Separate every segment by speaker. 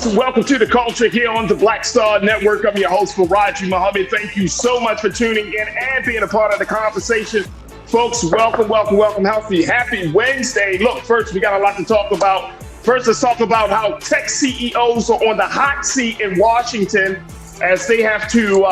Speaker 1: folks, welcome to The Culture here on the Black Star Network. I'm your host, Faraji Muhammad. Thank you so much for tuning in and being a part of the conversation. Folks, welcome. Happy Wednesday. Look, first, we got a lot to talk about. First, let's talk about how tech CEOs are on the hot seat in Washington as they have to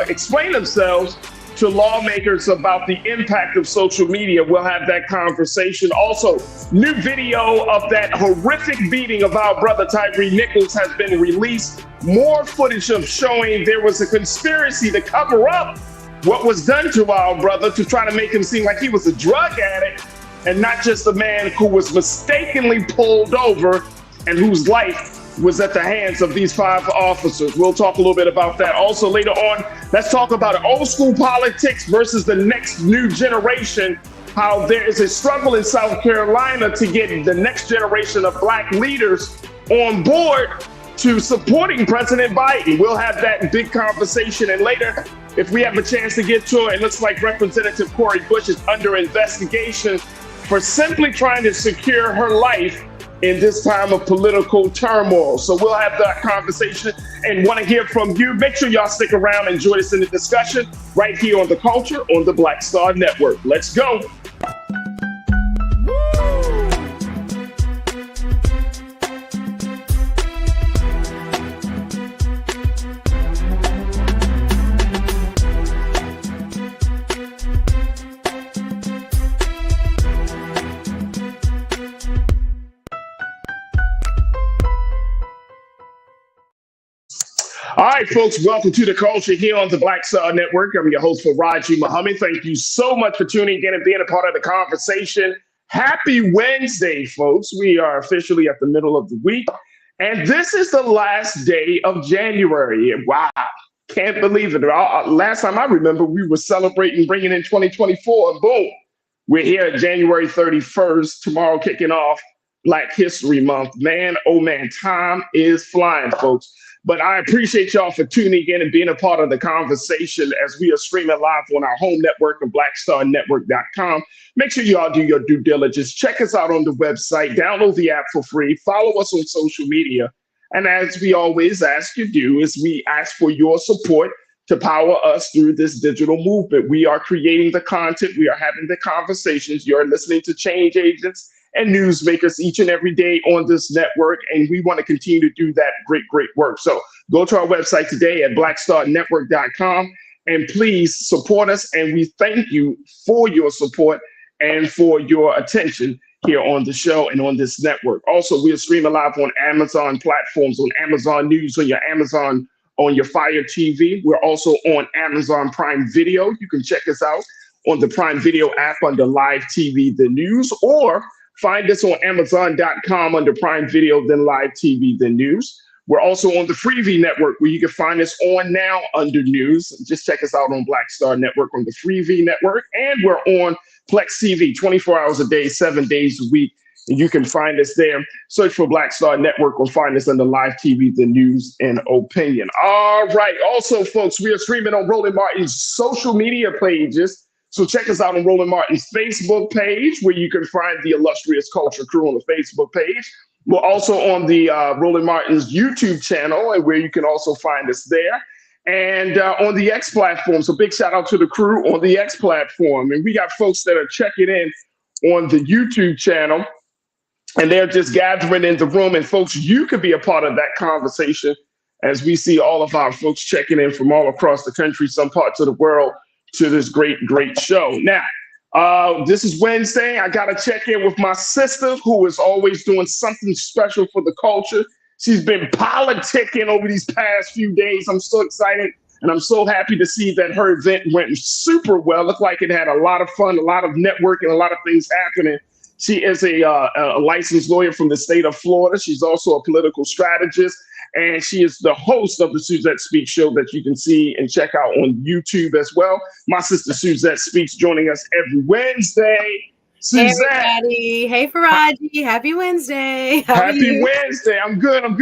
Speaker 1: explain themselves to lawmakers about the impact of social media. We'll have that conversation. Also, new video of that horrific beating of our brother Tyre Nichols has been released. More footage of showing there was a conspiracy to cover up what was done to our brother to try to make him seem like he was a drug addict and not just a man who was mistakenly pulled over and whose life was at the hands of these 5 officers. We'll talk a little bit about that. Also later on, let's talk about old school politics versus the next new generation, how there is a struggle in South Carolina to get the next generation of Black leaders on board to supporting President Biden. We'll have that big conversation. And later, if we have a chance to get to it, it looks like Representative Cori Bush is under investigation for simply trying to secure her life in this time of political turmoil. So we'll have that conversation and want to hear from you. Make sure y'all stick around and join us in the discussion right here on The Culture on the Black Star Network. Let's go. All right, folks, welcome to The Culture here on the Black Star Network. I'm your host, Faraji Muhammad. Thank you so much for tuning in and being a part of the conversation. Happy Wednesday, folks. We are officially at the middle of the week, and this is the last day of January. Wow, can't believe it. Last time I remember, we were celebrating bringing in 2024, and boom, we're here at January 31st, tomorrow kicking off Black History Month. Man, oh man, time is flying, folks. But I appreciate y'all for tuning in and being a part of the conversation as we are streaming live on our home network of blackstarnetwork.com. Make sure y'all do your due diligence. Check us out on the website. Download the app for free. Follow us on social media. And as we always ask you do, is we ask for your support to power us through this digital movement. We are creating the content. We are having the conversations. You're listening to change agents and newsmakers each and every day on this network. And we want to continue to do that great work. So go to our website today at blackstarnetwork.com and please support us. And we thank you for your support and for your attention here on the show and on this network. Also, we are streaming live on Amazon platforms, on Amazon News, on your Fire TV. We're also on Amazon Prime Video. You can check us out on the Prime Video app under Live TV, the news, or find us on Amazon.com under Prime Video, then Live TV, then News. We're also on the Freevee Network, where you can find us on now under News. Just check us out on Black Star Network on the Freevee Network. And we're on Plex TV 24 hours a day, 7 days a week. And you can find us there. Search for Black Star Network or find us under Live TV, the News, and Opinion. All right. Also, folks, we are streaming on Roland Martin's social media pages. So check us out on Roland Martin's Facebook page, where you can find the illustrious Culture Crew on the Facebook page. We're also on the Roland Martin's YouTube channel, and where you can also find us there. And on the X platform. So big shout out to the crew on the X platform. And we got folks that are checking in on the YouTube channel, and they're just gathering in the room. And folks, you could be a part of that conversation as we see all of our folks checking in from all across the country, some parts of the world, to this great show. Now, this is Wednesday. I got to check in with my sister, who is always doing something special for the culture. She's been politicking over these past few days. I'm so excited, and I'm so happy to see that her event went super well. Looked like it had a lot of fun, a lot of networking, a lot of things happening. She is a licensed lawyer from the state of Florida. She's also a political strategist, and she is the host of the Suzette Speaks show that you can see and check out on YouTube as well. My sister Suzette Speaks joining us every Wednesday. Suzette.
Speaker 2: Hey, everybody. Hey, Faraji. Happy Wednesday.
Speaker 1: Happy Wednesday. I'm good. I'm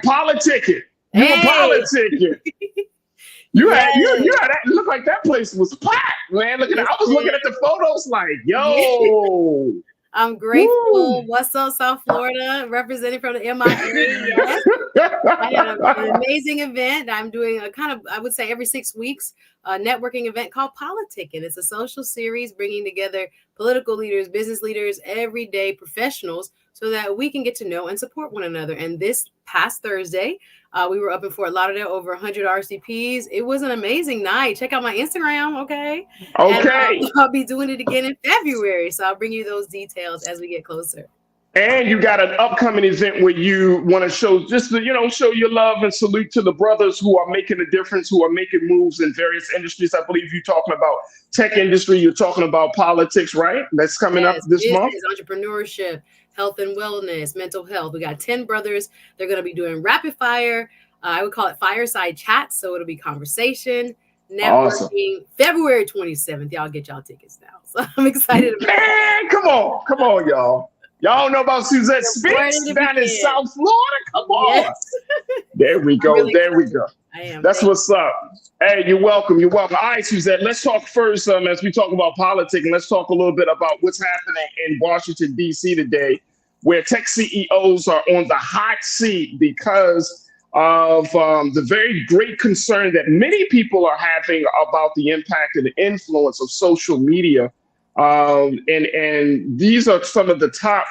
Speaker 1: politicking. You were politicking. You had that. It looked like that place was packed, man. I was looking at the photos like, yo.
Speaker 2: I'm grateful. What's up, South Florida? Representing from the MIA. Yes. I had an amazing event. I'm doing a kind of, I would say every 6 weeks, a networking event called Politicking. It's a social series bringing together political leaders, business leaders, everyday professionals, so that we can get to know and support one another. And this past Thursday, we were up in Fort Lauderdale, over 100 RCPs. It was an amazing night. Check out my Instagram, okay?
Speaker 1: Okay.
Speaker 2: And I'll be doing it again in February. So I'll bring you those details as we get closer.
Speaker 1: And you got an upcoming event where you want to show show your love and salute to the brothers who are making a difference, who are making moves in various industries. I believe you're talking about tech industry. You're talking about politics, right? That's coming up this month.
Speaker 2: Entrepreneurship, health and wellness, mental health. We got 10 brothers. They're going to be doing rapid fire. I would call it fireside chats. So it'll be conversation, networking. Awesome. February 27th. Y'all get y'all tickets now. So I'm excited about
Speaker 1: it. Come on, y'all. Y'all know about Suzette Spence down in South Florida? Come on. Yes. There we go. Really there we go. I am. That's what's up. Hey, you're welcome. You're welcome. All right, Suzette, let's talk first as we talk about politics, and let's talk a little bit about what's happening in Washington, D.C. today, where tech CEOs are on the hot seat because of the very great concern that many people are having about the impact and the influence of social media. And these are some of the top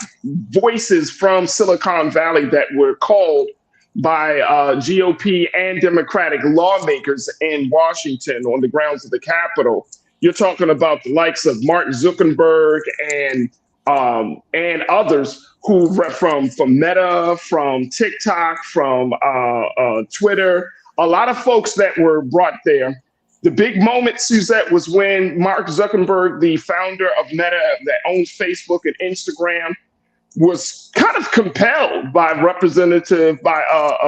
Speaker 1: voices from Silicon Valley that were called by GOP and Democratic lawmakers in Washington on the grounds of the Capitol. You're talking about the likes of Mark Zuckerberg and others who from Meta, from TikTok, from Twitter, a lot of folks that were brought there. The big moment, Suzette, was when Mark Zuckerberg, the founder of Meta that owns Facebook and Instagram, was kind of compelled by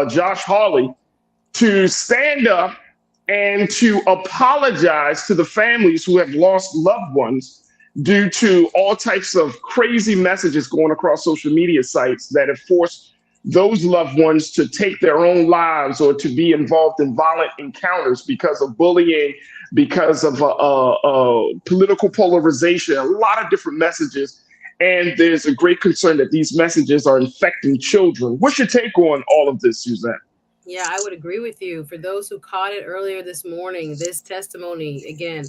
Speaker 1: Josh Hawley to stand up and to apologize to the families who have lost loved ones due to all types of crazy messages going across social media sites that have forced those loved ones to take their own lives or to be involved in violent encounters because of bullying, because of political polarization, a lot of different messages. And there's a great concern that these messages are infecting children. What's your take on all of this, Suzette?
Speaker 2: Yeah, I would agree with you. For those who caught it earlier this morning, this testimony, again,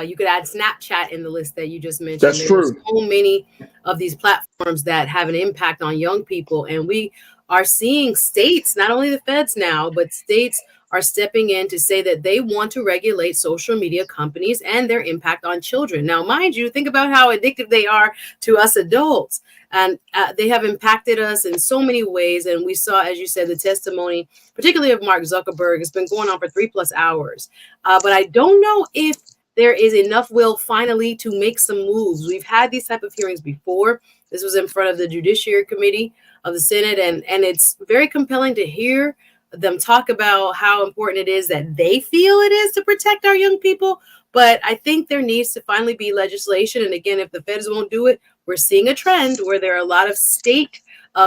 Speaker 2: you could add Snapchat in the list that you just mentioned.
Speaker 1: That's true.
Speaker 2: There's so many of these platforms that have an impact on young people. And we are seeing states, not only the feds now, but states are stepping in to say that they want to regulate social media companies and their impact on children. Now, mind you, think about how addictive they are to us adults. And they have impacted us in so many ways. And we saw, as you said, the testimony, particularly of Mark Zuckerberg. It's been going on for 3+ hours. But I don't know if there is enough will finally to make some moves. We've had these type of hearings before. This was in front of the Judiciary Committee of the Senate. And it's very compelling to hear them talk about how important it is that they feel it is to protect our young people. But I think there needs to finally be legislation. And again, if the feds won't do it, we're seeing a trend where there are a lot of state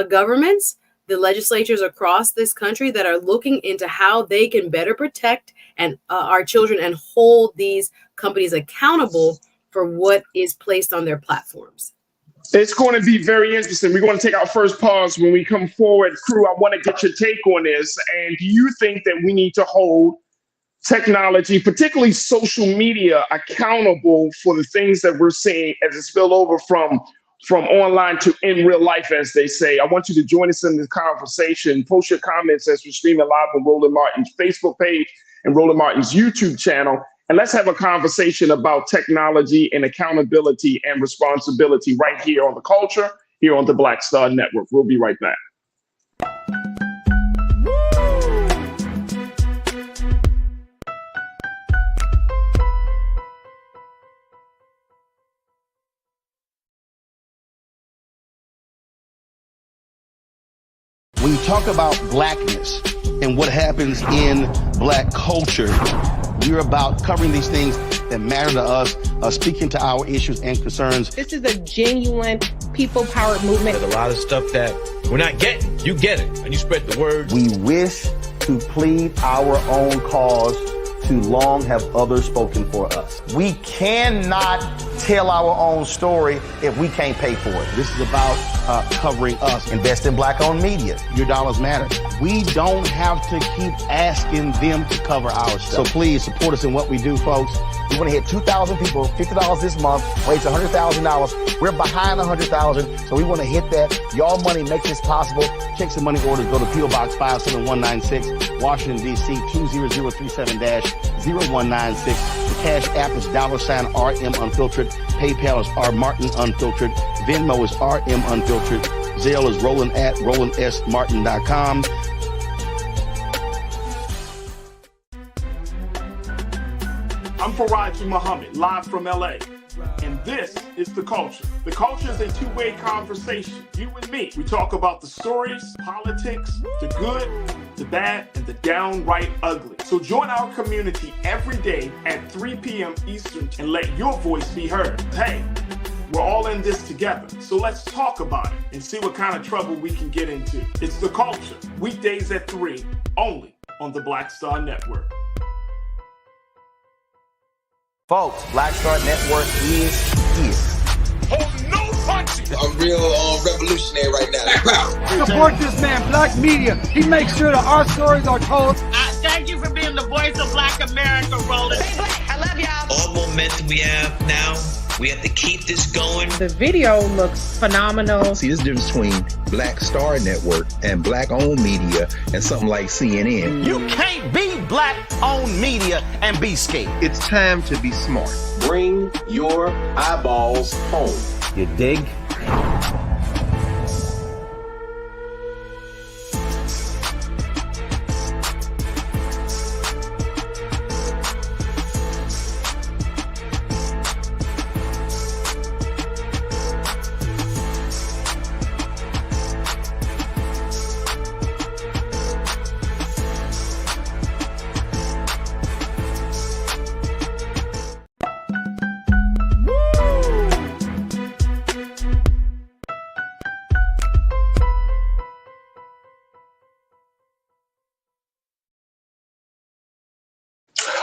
Speaker 2: governments, the legislatures across this country that are looking into how they can better protect our children and hold these companies accountable for what is placed on their platforms.
Speaker 1: It's going to be very interesting. We're going to take our first pause. When we come forward, crew, I want to get your take on this. And do you think that we need to hold technology, particularly social media, accountable for the things that we're seeing as it spill over from online to in real life, as they say? I want you to join us in this conversation. Post your comments as we're streaming live on Roland Martin's Facebook page and Roland Martin's YouTube channel. And let's have a conversation about technology and accountability and responsibility right here on The Culture, here on the Black Star Network. We'll be right back.
Speaker 3: When you talk about blackness and what happens in Black culture, we're about covering these things that matter to us, speaking to our issues and concerns.
Speaker 4: This is a genuine people-powered movement.
Speaker 5: There's a lot of stuff that we're not getting. You get it, and you spread the word.
Speaker 3: We wish to plead our own cause Too long have others spoken for us. We cannot tell our own story if we can't pay for it. This is about covering us. Invest in Black-owned media. Your dollars matter. We don't have to keep asking them to cover our stuff. So please support us in what we do, folks. We want to hit 2,000 people, $50 this month, raise $100,000. We're behind 100,000, so we want to hit that. Y'all money makes this possible. Checks and money orders go to P.O. Box 57196, Washington, D.C. 20037-0196. The Cash App is $RM Unfiltered. PayPal is R Martin Unfiltered. Venmo is RM Unfiltered. Zelle is Roland at RolandSMartin.com.
Speaker 1: I'm Faraji Muhammad, live from LA. And this is The Culture. The Culture is a two-way conversation. You and me. We talk about the stories, politics, the good, the bad, and the downright ugly. So join our community every day at 3 p.m. Eastern and let your voice be heard. Hey, we're all in this together. So let's talk about it and see what kind of trouble we can get into. It's The Culture, weekdays at 3, only on the Black Star Network.
Speaker 3: Folks, Black Star Network is here.
Speaker 1: Oh, no punching!
Speaker 6: I'm real revolutionary right now.
Speaker 7: Support this man, Black Media. He makes sure that our stories are told.
Speaker 8: Thank you for being the voice of Black America, Roland.
Speaker 9: Stay black. I love y'all.
Speaker 10: All momentum we have now, we have to keep this going.
Speaker 4: The video looks phenomenal.
Speaker 11: See, this difference between Black Star Network and Black-owned media and something like CNN.
Speaker 3: You can't be Black-owned media and be scared.
Speaker 11: It's time to be smart.
Speaker 6: Bring your eyeballs home.
Speaker 3: You dig?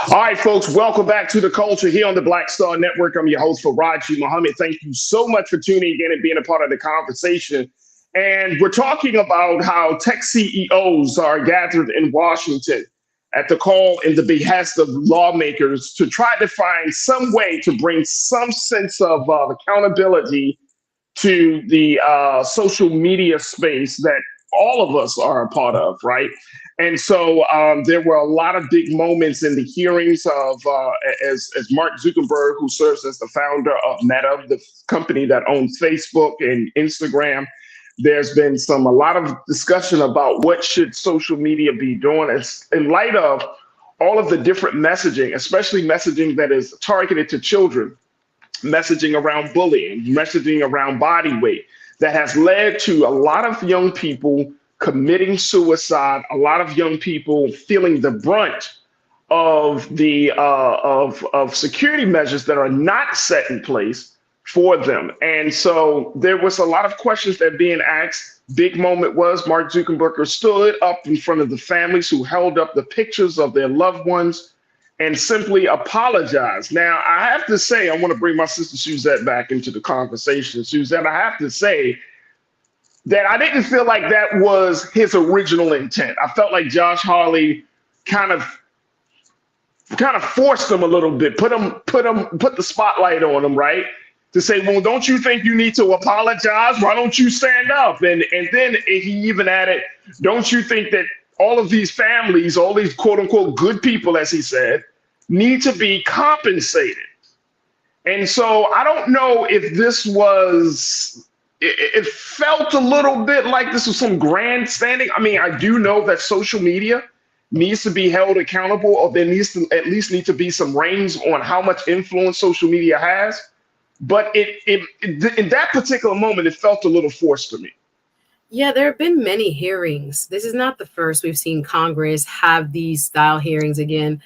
Speaker 1: All right, folks, welcome back to The Culture here on the Black Star Network. I'm your host, Faraji Muhammad. Thank you so much for tuning in and being a part of the conversation. And we're talking about how tech CEOs are gathered in Washington at the call and the behest of lawmakers to try to find some way to bring some sense of accountability to the social media space that all of us are a part of, right? And so there were a lot of big moments in the hearings of, as Mark Zuckerberg, who serves as the founder of Meta, the company that owns Facebook and Instagram. There's been a lot of discussion about what should social media be doing in light of all of the different messaging, especially messaging that is targeted to children, messaging around bullying, messaging around body weight, that has led to a lot of young people committing suicide, a lot of young people feeling the brunt of the of security measures that are not set in place for them. And so there was a lot of questions that being asked. Big moment was Mark Zuckerberg stood up in front of the families who held up the pictures of their loved ones and simply apologized. Now, I have to say, I want to bring my sister Suzette back into the conversation. Suzette, I have to say that I didn't feel like that was his original intent. I felt like Josh Hawley kind of forced him a little bit, put the spotlight on him, right? To say, well, don't you think you need to apologize? Why don't you stand up? And then he even added, don't you think that all of these families, all these quote unquote good people, as he said, need to be compensated? And so I don't know if this was, it felt a little bit like this was some grandstanding. I mean, I do know that social media needs to be held accountable, or there needs to at least need to be some reins on how much influence social media has. But in that particular moment, it felt a little forced to me.
Speaker 2: Yeah, there have been many hearings. This is not the first we've seen Congress have these style hearings again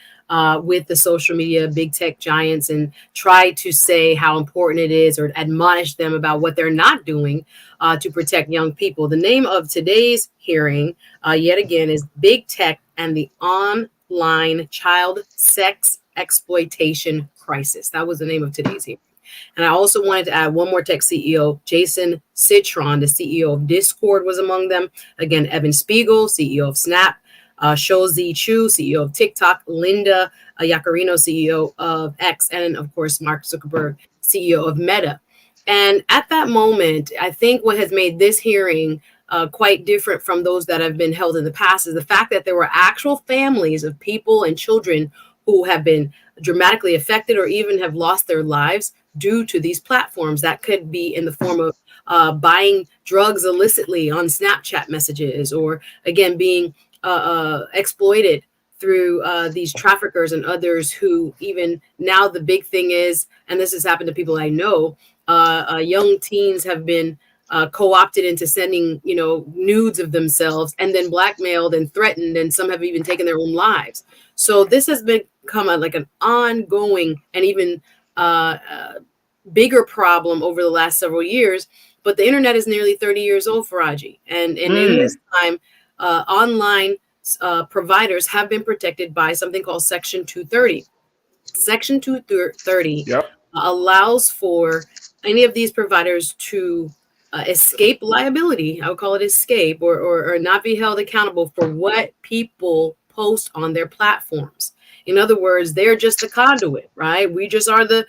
Speaker 2: with the social media big tech giants and try to say how important it is or admonish them about what they're not doing to protect young people. The name of today's hearing, yet again, is Big Tech and the frontline child sex exploitation crisis. That was the name of today's hearing. And I also wanted to add one more tech CEO, Jason Citron, the CEO of Discord, was among them. Again, Evan Spiegel, CEO of Snap, Shozi Chu, CEO of TikTok, Linda Yaccarino, CEO of X, and of course, Mark Zuckerberg, CEO of Meta. And at that moment, I think what has made this hearing quite different from those that have been held in the past is the fact that there were actual families of people and children who have been dramatically affected or even have lost their lives due to these platforms. That could be in the form of buying drugs illicitly on Snapchat messages, or again, being exploited through these traffickers and others who even now the big thing is, and this has happened to people I know, young teens have been co-opted into sending, nudes of themselves and then blackmailed and threatened, and some have even taken their own lives. So this has become like an ongoing and even bigger problem over the last several years. But the internet is nearly 30 years old, Faraji. And in this time, online providers have been protected by something called Section 230. Section 230 allows for any of these providers to escape liability. I would call it escape, or not be held accountable for what people post on their platforms. In other words, they're just a conduit, right? We just are the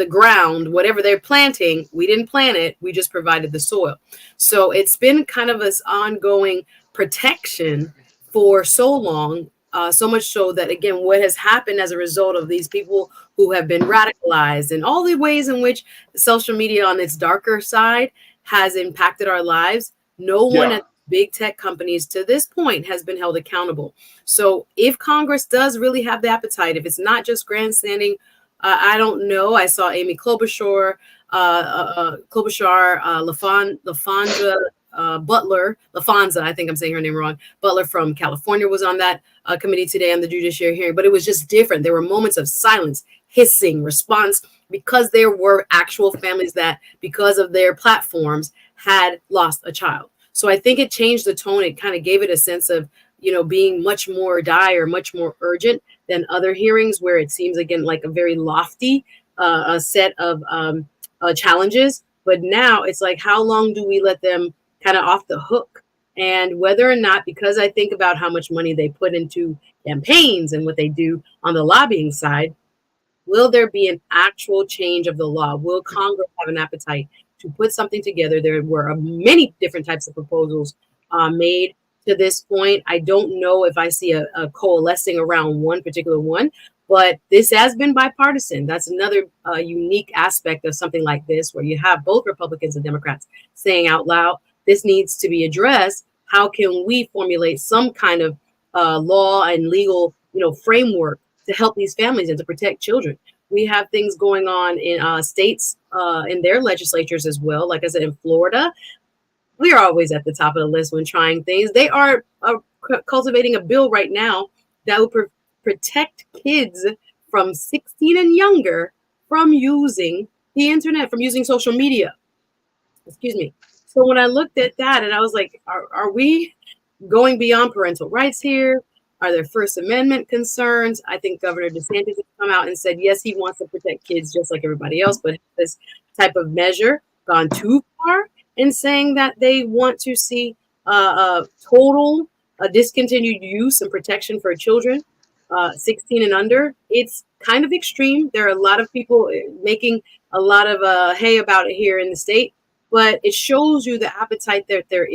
Speaker 2: ground. Whatever they're planting, we didn't plant it. We just provided the soil. So it's been kind of this ongoing protection for so long, so much so that, again, what has happened as a result of these people who have been radicalized and all the ways in which social media on its darker side has impacted our lives, no one at big tech companies to this point has been held accountable. So if Congress does really have the appetite, if it's not just grandstanding, I don't know. I saw Amy Klobuchar, LaFonza, I think I'm saying her name wrong. Butler from California was on that committee today on the judiciary hearing, but it was just different. There were moments of silence, hissing, response, because there were actual families that, because of their platforms, had lost a child. So I think it changed the tone. It kind of gave it a sense of, being much more dire, much more urgent than other hearings where it seems, again, like a very lofty set of challenges. But now it's like, how long do we let them kind of off the hook? And whether or not, because I think about how much money they put into campaigns and what they do on the lobbying side, will there be an actual change of the law? Will Congress have an appetite to put something together? There were many different types of proposals made to this point. I don't know if I see a coalescing around one particular one, but this has been bipartisan. That's another unique aspect of something like this, where you have both Republicans and Democrats saying out loud, this needs to be addressed. How can we formulate some kind of law and legal, framework to help these families and to protect children? We have things going on in states, in their legislatures as well. Like I said, in Florida, we are always at the top of the list when trying things. They are cultivating a bill right now that will protect kids from 16 and younger from using the internet, from using social media. Excuse me. So when I looked at that, and I was like, are we going beyond parental rights here? Are there First Amendment concerns? I think Governor DeSantis has come out and said, yes, he wants to protect kids just like everybody else, but this type of measure gone too far in saying that they want to see total discontinued use and protection for children 16 and under. It's kind of extreme. There are a lot of people making a lot of hay about it here in the state, but it shows you the appetite that there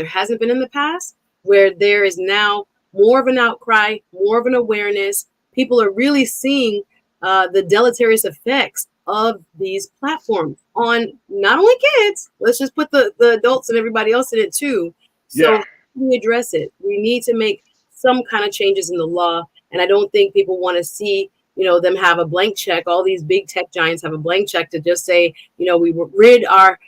Speaker 2: hasn't been in the past, where there is now more of an outcry, more of an awareness. People are really seeing the deleterious effects of these platforms on not only kids, let's just put the adults and everybody else in it too. So we address it. We need to make some kind of changes in the law. And I don't think people want to see, them have a blank check. All these big tech giants have a blank check to just say, we rid our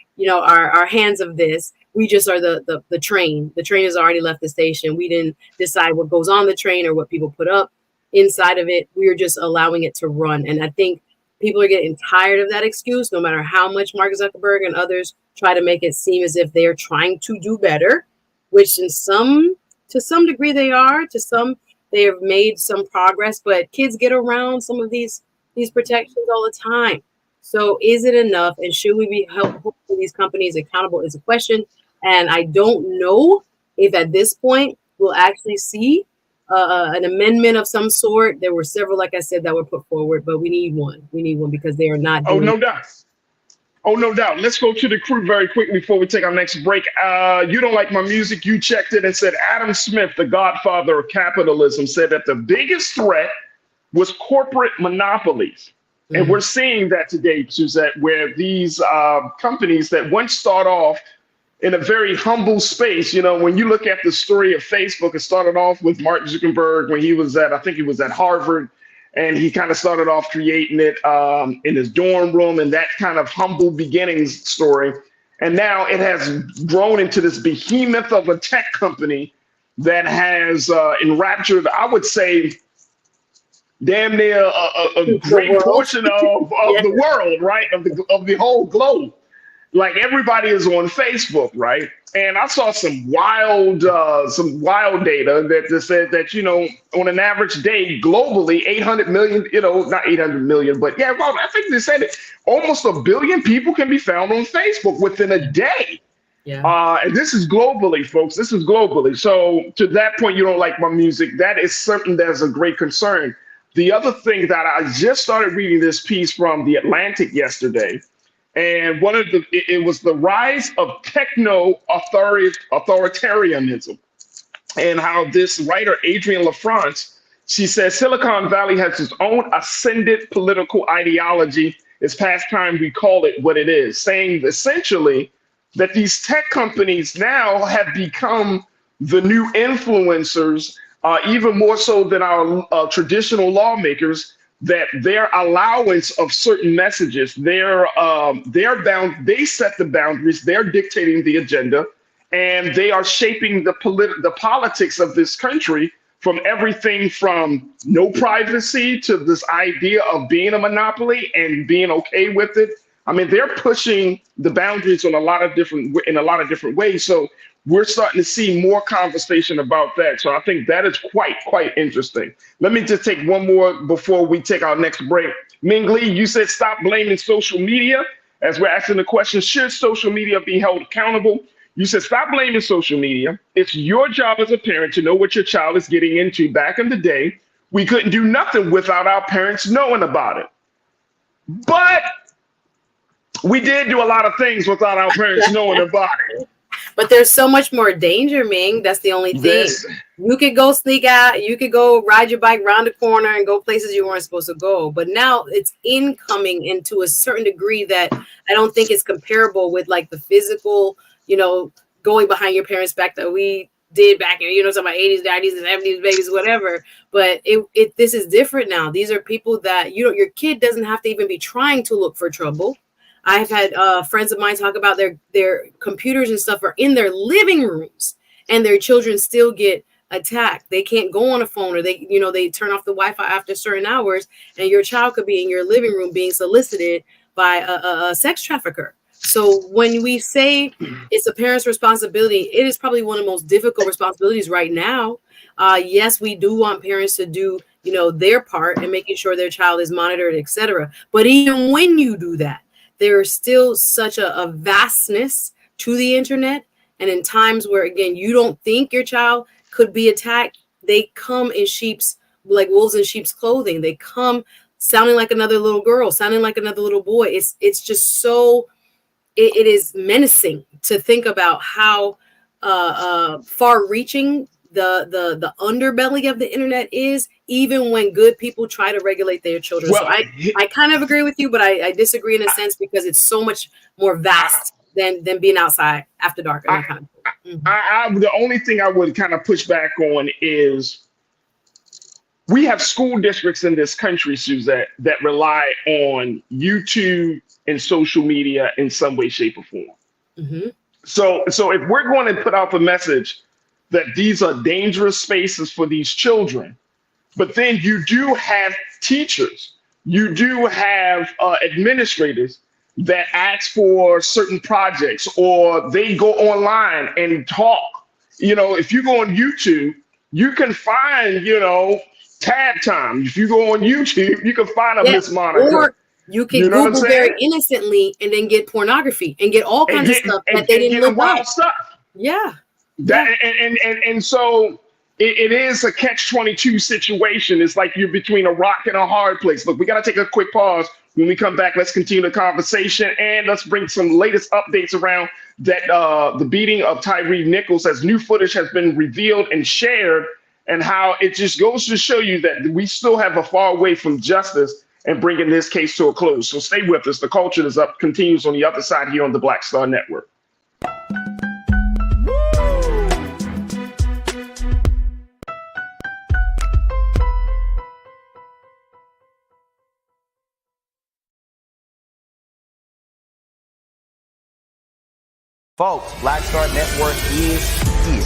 Speaker 2: hands of this. We just are the train. The train has already left the station. We didn't decide what goes on the train or what people put up inside of it. We are just allowing it to run. And I think people are getting tired of that excuse, no matter how much Mark Zuckerberg and others try to make it seem as if they are trying to do better, which to some degree they are. To some they have made some progress, but kids get around some of these protections all the time. So is it enough? And should we be holding these companies accountable is a question. And I don't know if at this point we'll actually see an amendment of some sort. There were several, like I said, that were put forward, but we need one. We need one because they are not
Speaker 1: Oh,
Speaker 2: doing.
Speaker 1: no doubt. Oh, no doubt. Let's go to the crew very quickly before we take our next break. You don't like my music. You checked it and said Adam Smith, the godfather of capitalism, said that the biggest threat was corporate monopolies. And we're seeing that today, Suzette, where these companies that once start off in a very humble space, you know, when you look at the story of Facebook, it started off with Mark Zuckerberg when he was I think he was at Harvard, and he kind of started off creating it in his dorm room and that kind of humble beginnings story. And now it has grown into this behemoth of a tech company that has enraptured, I would say, damn near a great portion of the world, right? Of the whole globe. Like everybody is on Facebook, right? And I saw some wild data that just said that, you know, on an average day globally, 800 million, you know, not 800 million, but yeah, well, I think they said it, almost 1 billion people can be found on Facebook within a day.
Speaker 2: Yeah.
Speaker 1: And this is globally, folks. This is globally. So to that point, you don't like my music. That is something that's a great concern. The other thing that I just started reading this piece from The Atlantic yesterday, and it was the rise of authoritarianism, and how this writer, Adrienne LaFrance, she says Silicon Valley has its own ascendant political ideology. It's past time we call it what it is, saying essentially that these tech companies now have become the new influencers, even more so than our traditional lawmakers, that their allowance of certain messages, they set the boundaries, they're dictating the agenda, and they are shaping the politics of this country, from everything from no privacy to this idea of being a monopoly and being okay with it. I mean, they're pushing the boundaries in a lot of different ways. So we're starting to see more conversation about that. So I think that is quite interesting. Let me just take one more before we take our next break. Ming Lee, you said stop blaming social media. As we're asking the question, should social media be held accountable? You said stop blaming social media. It's your job as a parent to know what your child is getting into. Back in the day, we couldn't do nothing without our parents knowing about it. But we did do a lot of things without our parents knowing about it.
Speaker 2: But there's so much more danger, Ming. That's the only thing.
Speaker 1: Yes.
Speaker 2: You could go sneak out. You could go ride your bike around the corner and go places you weren't supposed to go. But now it's incoming into a certain degree that I don't think is comparable with like the physical, you know, going behind your parents' back that we did back in, you know, some 80s, 90s, and 70s, babies, whatever. But this is different now. These are people that, you know, your kid doesn't have to even be trying to look for trouble. I've had friends of mine talk about their computers and stuff are in their living rooms, and their children still get attacked. They can't go on a phone, or they turn off the Wi-Fi after certain hours, and your child could be in your living room being solicited by a sex trafficker. So when we say it's a parent's responsibility, it is probably one of the most difficult responsibilities right now. Yes, we do want parents to do, you know, their part in making sure their child is monitored, etc. But even when you do that, there is still such a vastness to the internet. And in times where, again, you don't think your child could be attacked, they come in like wolves in sheep's clothing. They come sounding like another little girl, sounding like another little boy. It's just so, it is menacing to think about how far reaching the underbelly of the internet is, even when good people try to regulate their children. Well, so I kind of agree with you, but I disagree in a sense, because it's so much more vast than being outside after dark.
Speaker 1: The only thing I would kind of push back on is we have school districts in this country, Suzette, that rely on YouTube and social media in some way, shape, or form. Mm-hmm. So if we're going to put out the message that these are dangerous spaces for these children, but then you do have teachers, you do have administrators that ask for certain projects, or they go online and talk. You know, if you go on YouTube, you can find, tab time. If you go on YouTube, you can find a
Speaker 2: Yeah.
Speaker 1: Miss Monica.
Speaker 2: Or you can
Speaker 1: You know what I'm
Speaker 2: Google very
Speaker 1: saying?
Speaker 2: innocently and then get pornography and get all kinds of stuff that they didn't
Speaker 1: get
Speaker 2: look
Speaker 1: wild
Speaker 2: up.
Speaker 1: stuff.
Speaker 2: Yeah.
Speaker 1: That, and so it is a catch-22 situation. It's like you're between a rock and a hard place. Look, we got to take a quick pause. When we come back, let's continue the conversation and let's bring some latest updates around that the beating of Tyre Nichols, as new footage has been revealed and shared, and how it just goes to show you that we still have a far way from justice and bringing this case to a close. So stay with us. The Culture is Up continues on the other side here on the Black Star Network.
Speaker 9: Folks, Black Star Network is here.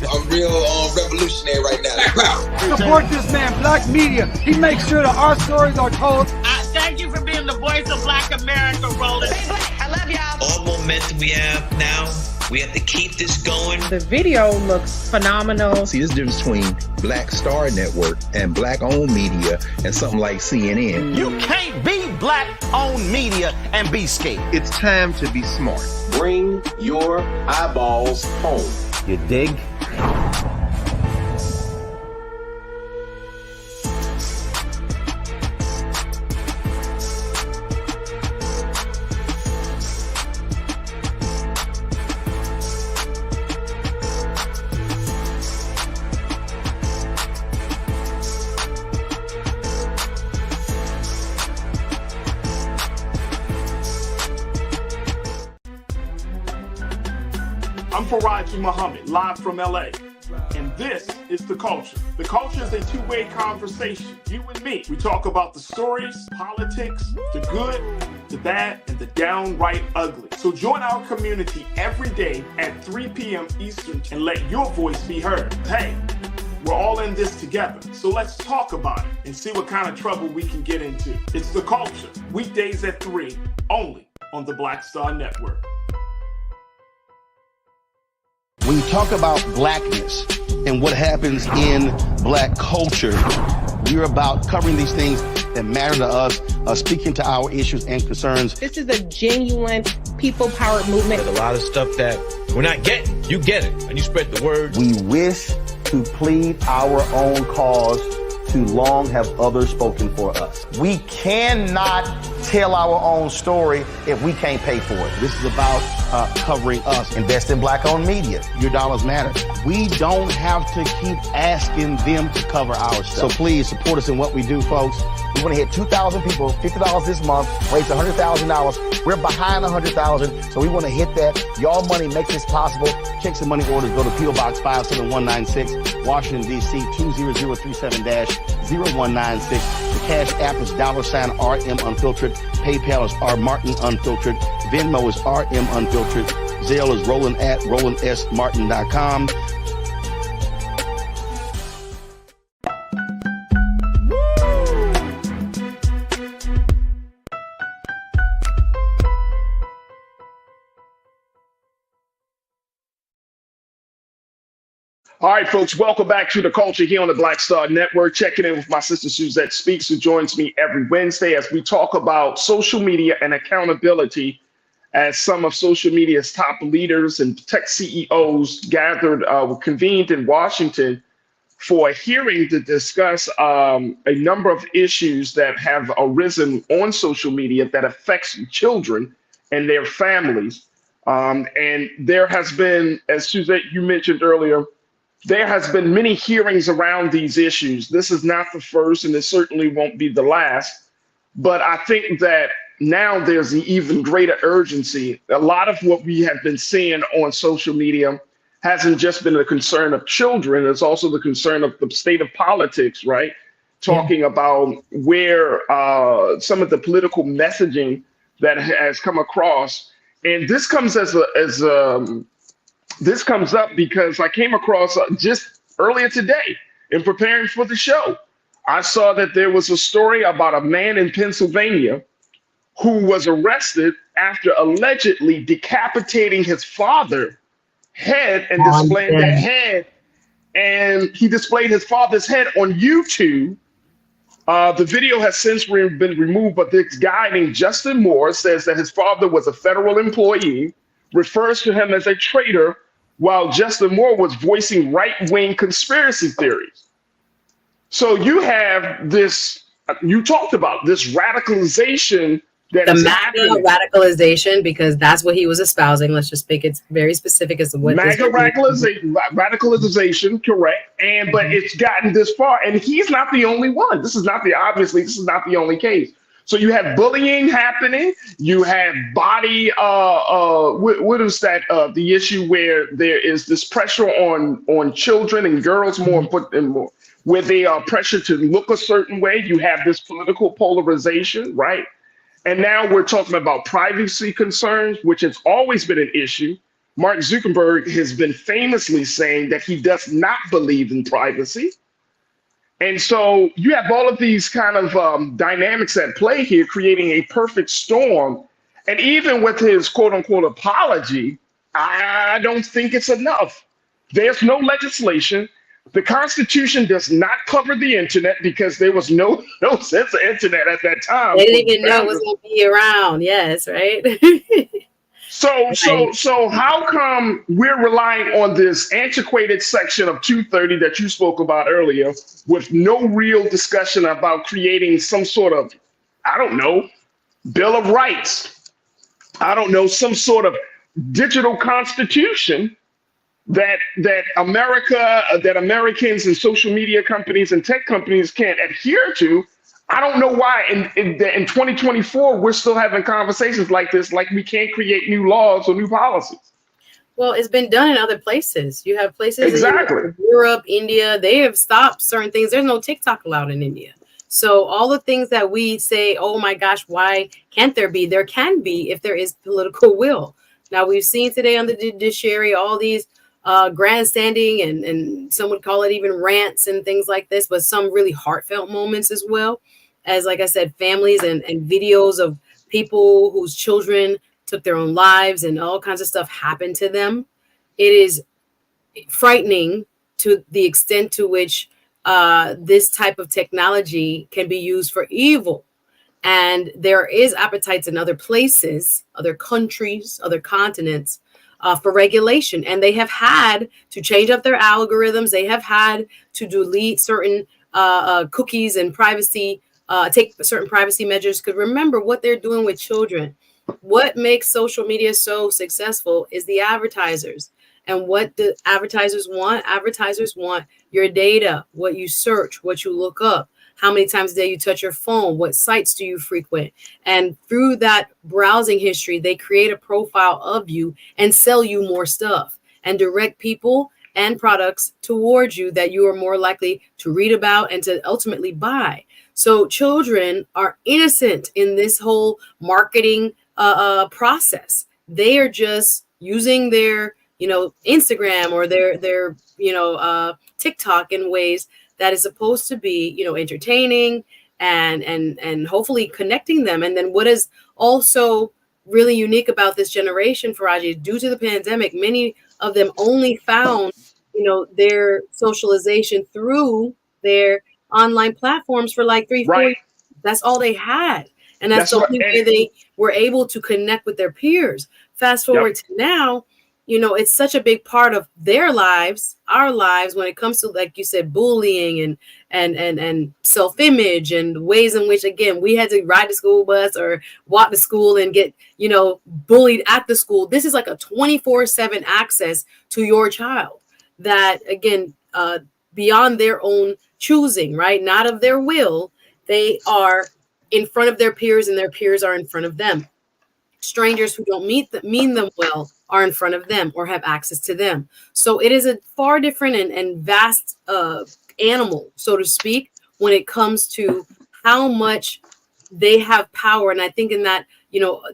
Speaker 6: I'm real revolutionary right now.
Speaker 7: Support this man, Black Media. He makes sure that our stories are told.
Speaker 8: Thank you for being the voice of Black America, Roland.
Speaker 10: I love y'all. All momentum we have now, we have to keep this going.
Speaker 4: The video looks phenomenal.
Speaker 11: See, this difference between Black Star Network and black-owned media and something like CNN.
Speaker 9: You can't be black-owned media and be scared.
Speaker 11: It's time to be smart.
Speaker 6: Bring your eyeballs home.
Speaker 9: You dig?
Speaker 1: I'm Faraji Muhammad, live from LA. And this is The Culture. The Culture is a two-way conversation. You and me. We talk about the stories, politics, the good, the bad, and the downright ugly. So join our community every day at 3 p.m. Eastern and let your voice be heard. Hey, we're all in this together. So let's talk about it and see what kind of trouble we can get into. It's The Culture, weekdays at 3, only on the Black Star Network.
Speaker 3: When you talk about blackness and what happens in black culture, we're about covering these things that matter to us, speaking to our issues and concerns.
Speaker 4: This is a genuine people-powered movement.
Speaker 5: There's a lot of stuff that we're not getting. You get it, and you spread the word.
Speaker 9: We wish to plead our own cause. Too long have others spoken for us. We cannot tell our own story if we can't pay for it.
Speaker 3: This is about covering us.
Speaker 9: Invest in black-owned media.
Speaker 3: Your dollars matter. We don't have to keep asking them to cover our stuff. So please support us in what we do, folks.
Speaker 9: We want to hit 2,000 people, $50 this month, raise $100,000. We're behind 100,000, so we want to hit that. Y'all money makes this possible.
Speaker 3: Checks and money orders go to P.O. Box 57196, Washington, D.C. 20037-0196. The Cash App is $RM Unfiltered. PayPal is R Martin Unfiltered. Venmo is RM Unfiltered. Zelle is Roland at RolandSMartin.com.
Speaker 1: All right, folks, welcome back to The Culture here on the Black Star Network. Checking in with my sister Suzette Speaks, who joins me every Wednesday as we talk about social media and accountability, as some of social media's top leaders and tech CEOs convened in Washington for a hearing to discuss a number of issues that have arisen on social media that affects children and their families. And there has been, as Suzette, you mentioned earlier, there has been many hearings around these issues. This is not the first, and it certainly won't be the last. But I think that now there's an even greater urgency. A lot of what we have been seeing on social media hasn't just been a concern of children. It's also the concern of the state of politics, right? Talking about where some of the political messaging that has come across. And this comes this comes up because I came across just earlier today in preparing for the show. I saw that there was a story about a man in Pennsylvania who was arrested after allegedly decapitating his father's head and displaying the head and he displayed his father's head on YouTube. The video has since been removed, but this guy named Justin Moore says that his father was a federal employee, refers to him as a traitor, while Justin Moore was voicing right-wing conspiracy theories. So you have this, you talked about this radicalization that
Speaker 2: the
Speaker 1: is
Speaker 2: MAGA
Speaker 1: happening.
Speaker 2: radicalization, because that's what he was espousing. Let's just make it very specific as to what
Speaker 1: MAGA radicalization, correct. And but it's gotten this far, and he's not the only one. This is not the only case. So you have bullying happening. You have body. What is that? The issue where there is this pressure on children and girls more where they are pressured to look a certain way. You have this political polarization, right? And now we're talking about privacy concerns, which has always been an issue. Mark Zuckerberg has been famously saying that he does not believe in privacy. And so you have all of these kind of dynamics at play here, creating a perfect storm. And even with his quote unquote apology, I don't think it's enough. There's no legislation. The Constitution does not cover the internet because there was no sense of internet at that time.
Speaker 2: They didn't even know it was going to be around. Yes, right.
Speaker 1: So how come we're relying on this antiquated section of 230 that you spoke about earlier with no real discussion about creating some sort of, I don't know, Bill of Rights? I don't know, some sort of digital constitution that Americans and social media companies and tech companies can't adhere to. I don't know why in 2024 we're still having conversations like this, like we can't create new laws or new policies.
Speaker 2: Well, it's been done in other places. You have places
Speaker 1: exactly
Speaker 2: in Europe, India. They have stopped certain things. There's no TikTok allowed in India. So all the things that we say, oh my gosh, why can't there be? There can be if there is political will. Now we've seen today on the judiciary all these grandstanding and some would call it even rants and things like this, but some really heartfelt moments as well as, like I said, families and videos of people whose children took their own lives and all kinds of stuff happened to them. It is frightening to the extent to which this type of technology can be used for evil. And there is appetites in other places, other countries, other continents, for regulation, and they have had to change up their algorithms. They have had to delete certain cookies and privacy, take certain privacy measures. Because remember what they're doing with children. What makes social media so successful is the advertisers. And what the advertisers want? Advertisers want your data, what you search, what you look up, how many times a day you touch your phone, what sites do you frequent. And through that browsing history, they create a profile of you and sell you more stuff and direct people and products towards you that you are more likely to read about and to ultimately buy. So children are innocent in this whole marketing process. They are just using their, Instagram or their TikTok in ways that is supposed to be, entertaining and hopefully connecting them. And then what is also really unique about this generation, Faraji, due to the pandemic, many of them only found, their socialization through their online platforms for like 3-4 years. That's all they had. And that's the only way they were able to connect with their peers. Fast forward to now, it's such a big part of their lives, our lives, when it comes to, like you said, bullying and self-image and ways in which, again, we had to ride the school bus or walk to school and get, bullied at the school. This is like a 24/7 access to your child that, again, beyond their own choosing, right? Not of their will. They are in front of their peers and their peers are in front of them. Strangers who don't mean them well are in front of them or have access to them. So it is a far different and vast animal, so to speak, when it comes to how much they have power. And I think in that,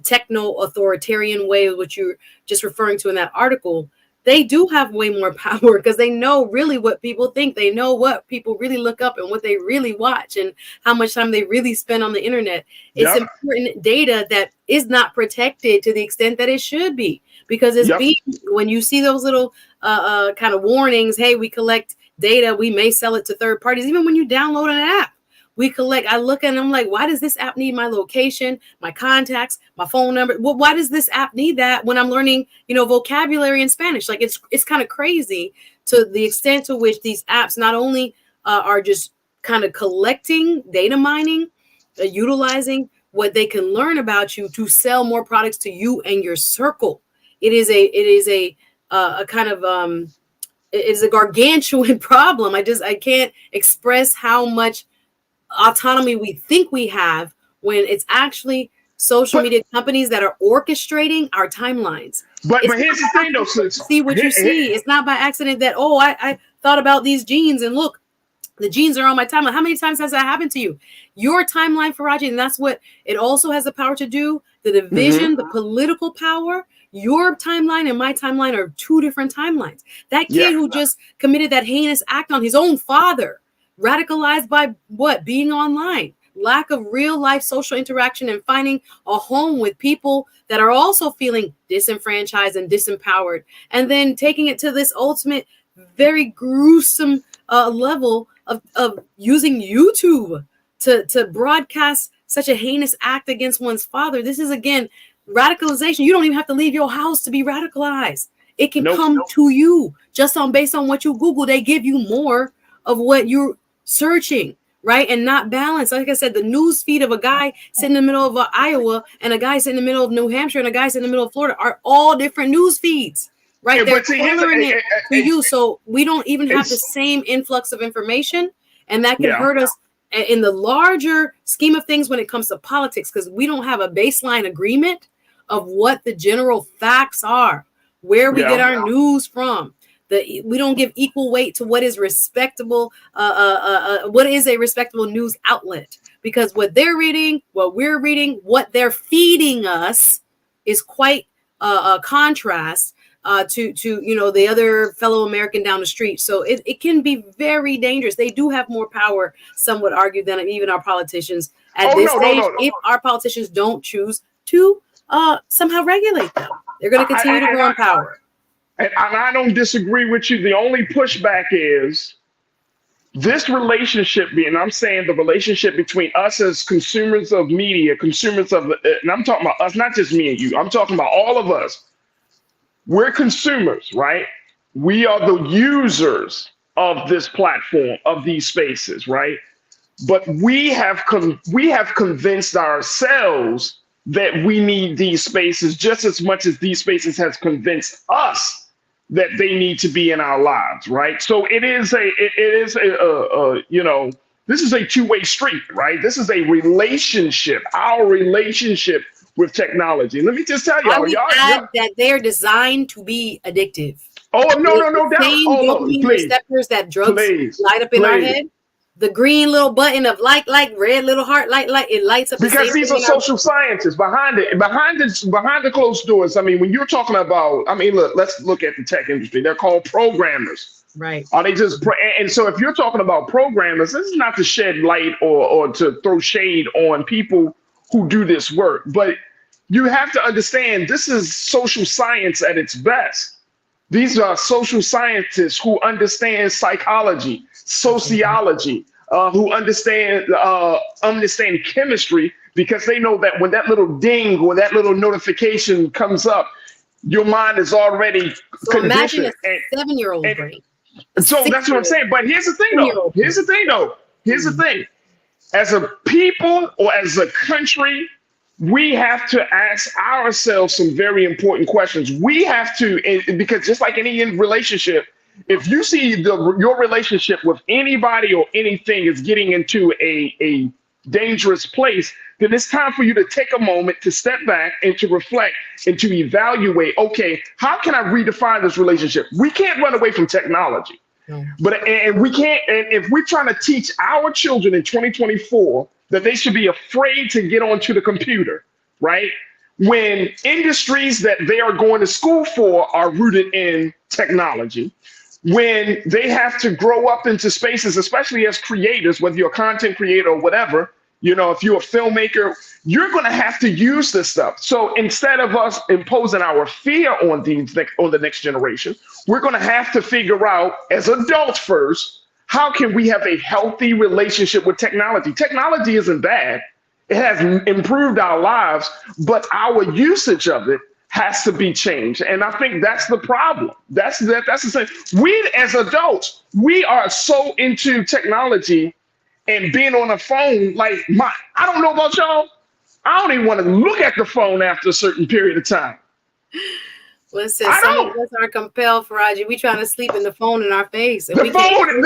Speaker 2: techno-authoritarian way, which you're just referring to in that article, they do have way more power because they know really what people think. They know what people really look up and what they really watch and how much time they really spend on the internet. It's important data that is not protected to the extent that it should be, because it's when you see those little kind of warnings, hey, we collect data. We may sell it to third parties. Even when you download an app, we collect. I look and I'm like, why does this app need my location, my contacts, my phone number? Well, why does this app need that when I'm learning, vocabulary in Spanish? Like it's kind of crazy to the extent to which these apps not only are just kind of collecting, data mining, utilizing what they can learn about you to sell more products to you and your circle. It is a kind of it's a gargantuan problem. I can't express how much autonomy we think we have when it's actually social media companies that are orchestrating our timelines.
Speaker 1: But here's the thing, though.
Speaker 2: See what you see. It's not by accident that, I thought about these jeans and look, the jeans are on my timeline. How many times has that happened to you? Your timeline, Faraji, and that's what it also has the power to do. The division, the political power. Your timeline and my timeline are two different timelines. That kid who just committed that heinous act on his own father, radicalized by what? Being online, lack of real life social interaction, and finding a home with people that are also feeling disenfranchised and disempowered, and then taking it to this ultimate, very gruesome level of using YouTube to broadcast such a heinous act against one's father. This is, again, radicalization. You don't even have to leave your house to be radicalized. It can come to you just based on what you Google. They give you more of what you're searching, right? And not balanced. Like I said, the news feed of a guy sitting in the middle of Iowa and a guy sitting in the middle of New Hampshire and a guy sitting in the middle of Florida are all different news feeds, right? They're tailoring it to you. So we don't even have the same influx of information, and that can hurt us in the larger scheme of things when it comes to politics, because we don't have a baseline agreement of what the general facts are, where we get our news from. We don't give equal weight to what is respectable, what is a respectable news outlet, because what they're reading, what we're reading, what they're feeding us is quite a contrast to the other fellow American down the street. So it can be very dangerous. They do have more power, some would argue, than even our politicians at this stage. If our politicians don't choose to somehow regulate them, they're going to continue to grow in power.
Speaker 1: And I don't disagree with you. The only pushback is this relationship I'm saying the relationship between us as consumers of media, and I'm talking about us, not just me and you. I'm talking about all of us. We're consumers, right? We are the users of this platform, of these spaces, right? But we have convinced ourselves that we need these spaces just as much as these spaces has convinced us that they need to be in our lives, right? So this is a two-way street, right? This is a relationship, our relationship with technology. Let me just tell y'all,
Speaker 2: that they're designed to be addictive.
Speaker 1: Oh, no doubt.
Speaker 2: Dopamine receptors that drugs light up in our head. The green little button of like, red little heart, like, it lights up.
Speaker 1: Because these are social scientists behind it, behind the closed doors. I mean, when you're talking about, look, let's look at the tech industry. They're called programmers.
Speaker 2: Right.
Speaker 1: Are they just, and so if you're talking about programmers, this is not to shed light or to throw shade on people who do this work, but you have to understand this is social science at its best. These are social scientists who understand psychology, sociology, who understand chemistry, because they know that when that little ding or that little notification comes up, your mind is already conditioned.
Speaker 2: Imagine a 7-year-old brain.
Speaker 1: So that's what I'm saying. But here's the thing. As a people or as a country, we have to ask ourselves some very important questions. We have to, because just like any relationship, if you see your relationship with anybody or anything is getting into a dangerous place, then it's time for you to take a moment to step back and to reflect and to evaluate, okay, how can I redefine this relationship? We can't run away from technology. And we can't, and if we're trying to teach our children in 2024 that they should be afraid to get onto the computer, right? When industries that they are going to school for are rooted in technology, when they have to grow up into spaces, especially as creators, whether you're a content creator or whatever, if you're a filmmaker, you're going to have to use this stuff. So instead of us imposing our fear on the next generation, we're going to have to figure out as adults first, how can we have a healthy relationship with technology? Technology isn't bad. It has improved our lives, but our usage of it has to be changed. And I think that's the problem. That's the thing. We as adults, we are so into technology and being on a phone. I don't know about y'all. I don't even want to look at the phone after a certain period of time.
Speaker 2: Listen, some of us are compelled, Faraji. We trying to sleep in the phone in our face. And
Speaker 1: the phone.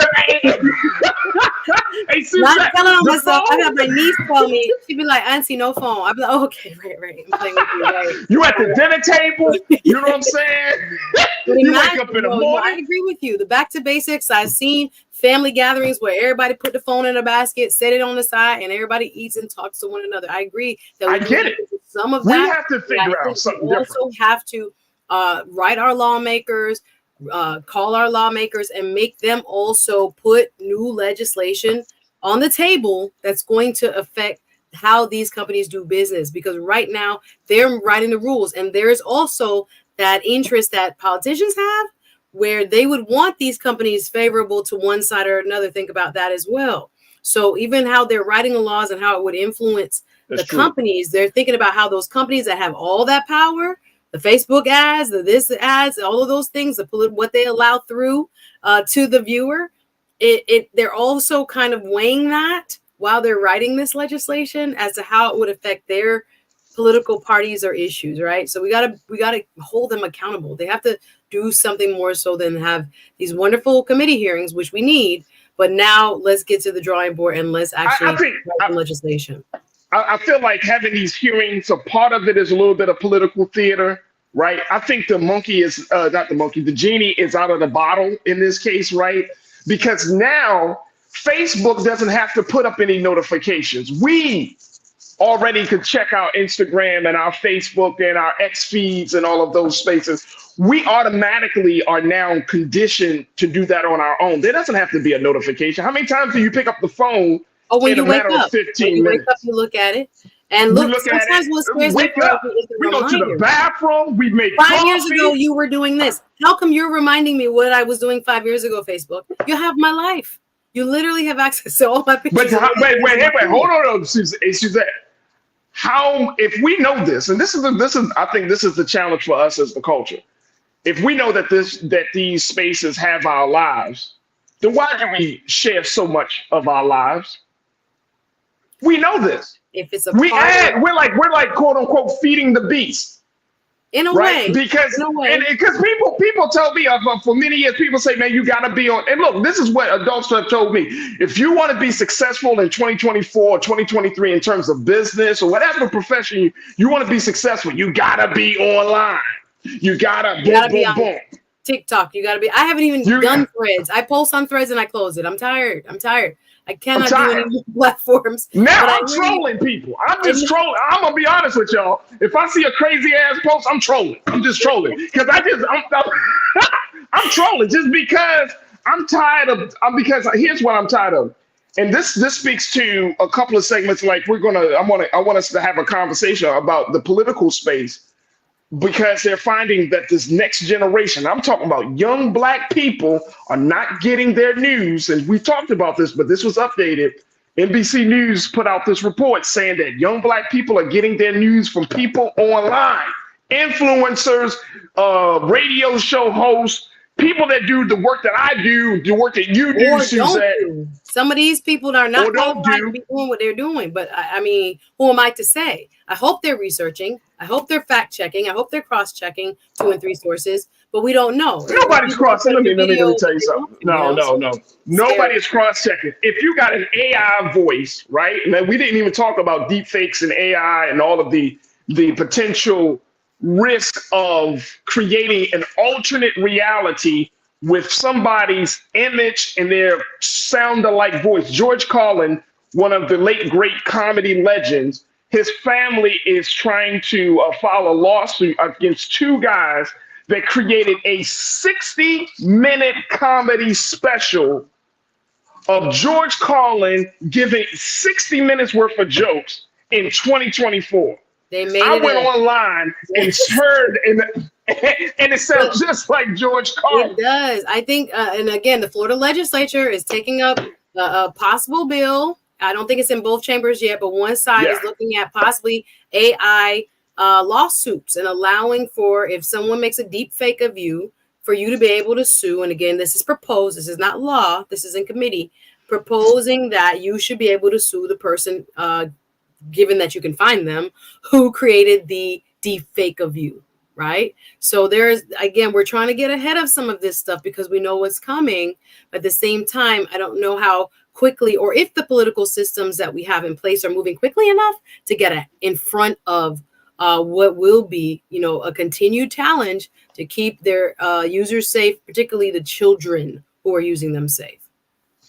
Speaker 1: Hey,
Speaker 2: not telling on myself. I got my niece tell me, she'd be like, Auntie, no phone. I'd be like, oh, okay, right. I'm playing with you, right?
Speaker 1: You at the dinner table? You know what I'm saying? You wake up in the morning.
Speaker 2: I agree with you. The back to basics. I've seen family gatherings where everybody put the phone in a basket, set it on the side, and everybody eats and talks to one another. I agree that
Speaker 1: I get it.
Speaker 2: Some of
Speaker 1: we
Speaker 2: that.
Speaker 1: We have to figure out something different.
Speaker 2: We also have to write our lawmakers, call our lawmakers, and make them also put new legislation on the table that's going to affect how these companies do business. Because right now they're writing the rules, and there's also that interest that politicians have where they would want these companies favorable to one side or another. Think about that as well. So even how they're writing the laws and how it would influence the companies, they're thinking about how those companies that have all that power, the Facebook ads, the this ads, all of those things, what they allow through to the viewer, they're also kind of weighing that while they're writing this legislation as to how it would affect their political parties or issues, right? So we gotta hold them accountable. They have to do something more so than have these wonderful committee hearings, which we need. But now let's get to the drawing board and let's actually write some legislation.
Speaker 1: I feel like having these hearings, a part of it is a little bit of political theater, right? I think the genie is out of the bottle in this case, right? Because now Facebook doesn't have to put up any notifications. We already could check our Instagram and our Facebook and our X feeds and all of those spaces. We automatically are now conditioned to do that on our own. There doesn't have to be a notification. How many times do you pick up the phone?
Speaker 2: When you wake up,
Speaker 1: 15 minutes.
Speaker 2: Wake up, you look at it. And look sometimes what scares me
Speaker 1: we go to the bathroom. We make
Speaker 2: 5 years ago, you were doing this. How come you're reminding me what I was doing 5 years ago, Facebook? You have my life. You literally have access to all my pictures.
Speaker 1: But wait, hold on, Suzette. How, if we know this, and this is I think this is the challenge for us as the culture. If we know that these spaces have our lives, then why do we share so much of our lives? We know this.
Speaker 2: If it's
Speaker 1: we're like quote unquote feeding the beast.
Speaker 2: In a
Speaker 1: right?
Speaker 2: way.
Speaker 1: Because people tell me for many years, people say, man, you gotta be on. And look, this is what adults have told me. If you want to be successful in 2024 or 2023 in terms of business or whatever profession you want to be successful, you gotta be online. You gotta be on
Speaker 2: TikTok. You gotta be. I haven't even done Threads. I post on Threads and I close it. I'm tired. I cannot do any more platforms.
Speaker 1: Now I'm trolling people. I'm just trolling. I'm gonna be honest with y'all. If I see a crazy ass post, I'm trolling. I'm just trolling because I'm trolling just because I'm tired of. Because here's what I'm tired of, and this speaks to a couple of segments. Like I want us to have a conversation about the political space. Because they're finding that this next generation, I'm talking about young Black people, are not getting their news. And we talked about this, but this was updated. NBC News put out this report saying that young Black people are getting their news from people online, influencers, radio show hosts, people that do the work that I do, the work that you do, Suzette.
Speaker 2: Some of these people are not qualified to be doing what they're doing. But I mean, who am I to say? I hope they're researching. I hope they're fact checking. I hope they're cross checking 2 and 3 sources. But we don't know.
Speaker 1: Nobody's crossing. Let me tell you something. No. Nobody's cross checking. If you got an AI voice, right? And we didn't even talk about deep fakes and AI and all of the potential risk of creating an alternate reality with somebody's image and their sound-alike voice. George Carlin, one of the late great comedy legends, his family is trying to file a lawsuit against 2 guys that created a 60-minute comedy special of George Carlin giving 60 minutes worth of jokes in 2024.
Speaker 2: They made
Speaker 1: I
Speaker 2: it
Speaker 1: went
Speaker 2: up.
Speaker 1: online and heard, and it sounds just like George Carlin.
Speaker 2: It does. I think, and again, the Florida legislature is taking up a possible bill. I don't think it's in both chambers yet, but one side is looking at possibly AI lawsuits and allowing for, if someone makes a deep fake of you, for you to be able to sue. And again, this is proposed. This is not law. This is in committee, proposing that you should be able to sue the person, given that you can find them, who created the deep fake of you. Right. So there's, again, we're trying to get ahead of some of this stuff because we know what's coming. But at the same time, I don't know how quickly or if the political systems that we have in place are moving quickly enough to get in front of what will be, a continued challenge to keep their users safe, particularly the children who are using them safe.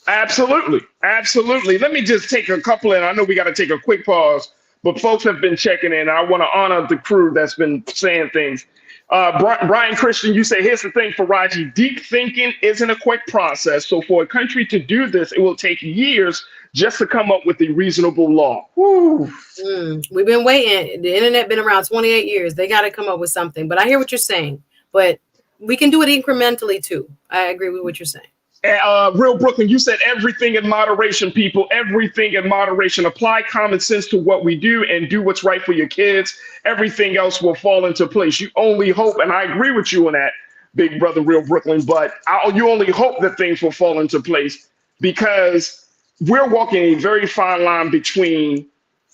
Speaker 1: Absolutely. Absolutely. Let me just take a couple, and I know we got to take a quick pause, but folks have been checking in. I want to honor the crew that's been saying things. Brian Christian, you say, here's the thing for Raji. Deep thinking isn't a quick process. So for a country to do this, it will take years just to come up with a reasonable law.
Speaker 2: We've been waiting. The internet been around 28 years. They got to come up with something. But I hear what you're saying. But we can do it incrementally, too. I agree with what you're saying.
Speaker 1: Real Brooklyn, you said everything in moderation, people, everything in moderation. Apply common sense to what we do and do what's right for your kids. Everything else will fall into place. You only hope, and I agree with you on that, big brother, Real Brooklyn, but you only hope that things will fall into place because we're walking a very fine line between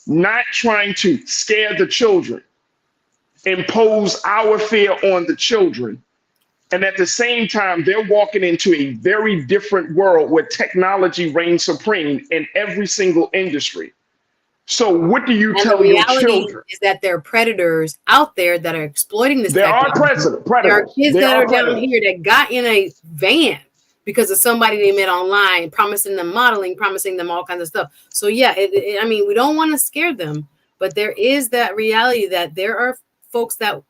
Speaker 1: not trying to scare the children, impose our fear on the children, and at the same time, they're walking into a very different world where technology reigns supreme in every single industry. So what do you tell your children?
Speaker 2: Is that there are predators out there that are exploiting this technology.
Speaker 1: Predators.
Speaker 2: There are kids that are down here that got in a van because of somebody they met online, promising them modeling, promising them all kinds of stuff. So yeah, I mean, we don't want to scare them, but there is that reality that there are folks that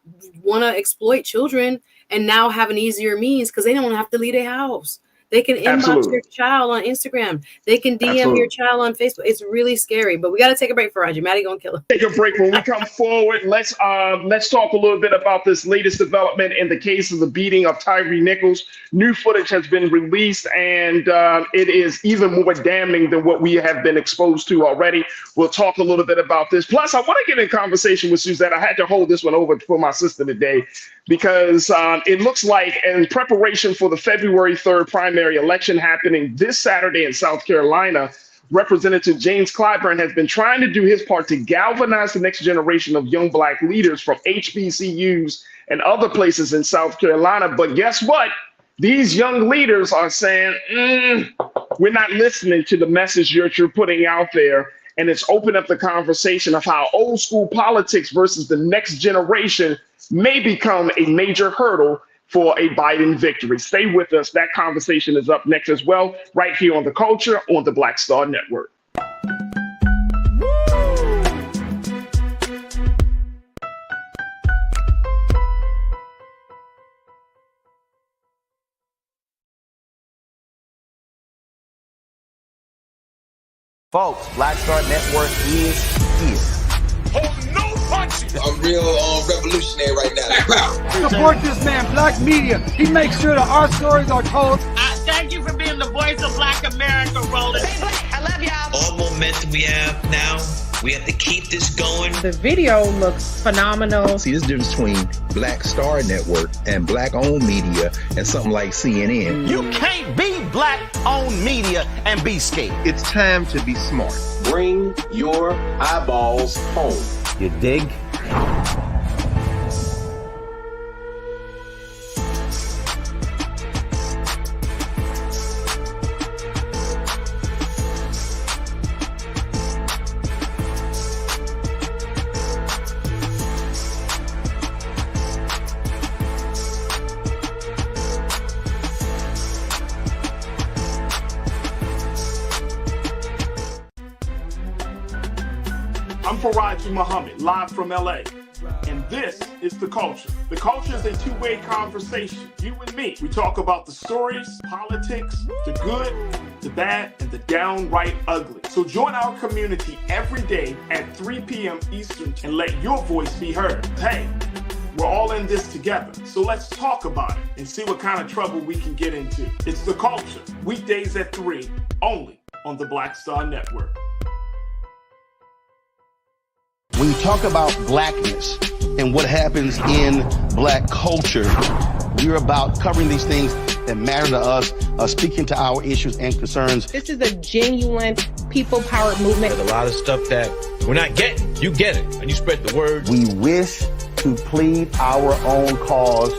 Speaker 2: want to exploit children and now have an easier means because they don't have to leave their house. They can inbox your child on Instagram. They can DM your child on Facebook. It's really scary, but we got to take a break for Raji. Maddie gonna kill him.
Speaker 1: Take a break. When we come forward, let's talk a little bit about this latest development in the case of the beating of Tyre Nichols. New footage has been released, and it is even more damning than what we have been exposed to already. We'll talk a little bit about this. Plus, I want to get in conversation with Suzette. I had to hold this one over for my sister today because it looks like in preparation for the February 3rd primary election happening this Saturday in South Carolina, Representative James Clyburn has been trying to do his part to galvanize the next generation of young Black leaders from HBCUs and other places in South Carolina. But guess what? These young leaders are saying, we're not listening to the message you're putting out there. And it's opened up the conversation of how old school politics versus the next generation may become a major hurdle for a Biden victory. Stay with us. That conversation is up next as well, right here on The Culture on the Black Star Network.
Speaker 9: Folks, Black Star Network is here.
Speaker 6: I'm real revolutionary right now.
Speaker 7: Support this man, Black Media. He makes sure that our stories are told.
Speaker 8: Thank you for being the voice of Black America, Roland.
Speaker 10: I love y'all. All momentum we have now, we have to keep this going.
Speaker 4: The video looks phenomenal.
Speaker 11: See, there's a difference between Black Star Network and Black-owned media and something like CNN.
Speaker 3: You can't be Black-owned media and be scared.
Speaker 11: It's time to be smart.
Speaker 6: Bring your eyeballs home.
Speaker 3: You dig?
Speaker 1: I'm Faraji Muhammad, live from LA. And this is The Culture. The Culture is a two-way conversation. You and me. We talk about the stories, politics, the good, the bad, and the downright ugly. So join our community every day at 3 p.m. Eastern and let your voice be heard. Hey, we're all in this together, so let's talk about it and see what kind of trouble we can get into. It's The Culture, weekdays at 3, only on the Black Star Network.
Speaker 3: When you talk about blackness and what happens in black culture, we're about covering these things that matter to us, speaking to our issues and concerns.
Speaker 4: This is a genuine people-powered movement.
Speaker 5: There's a lot of stuff that we're not getting. You get it, and you spread the word.
Speaker 9: We wish to plead our own cause.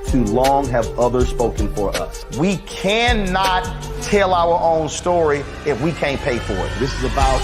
Speaker 9: Too long have others spoken for us. We cannot tell our own story if we can't pay for it.
Speaker 3: This is about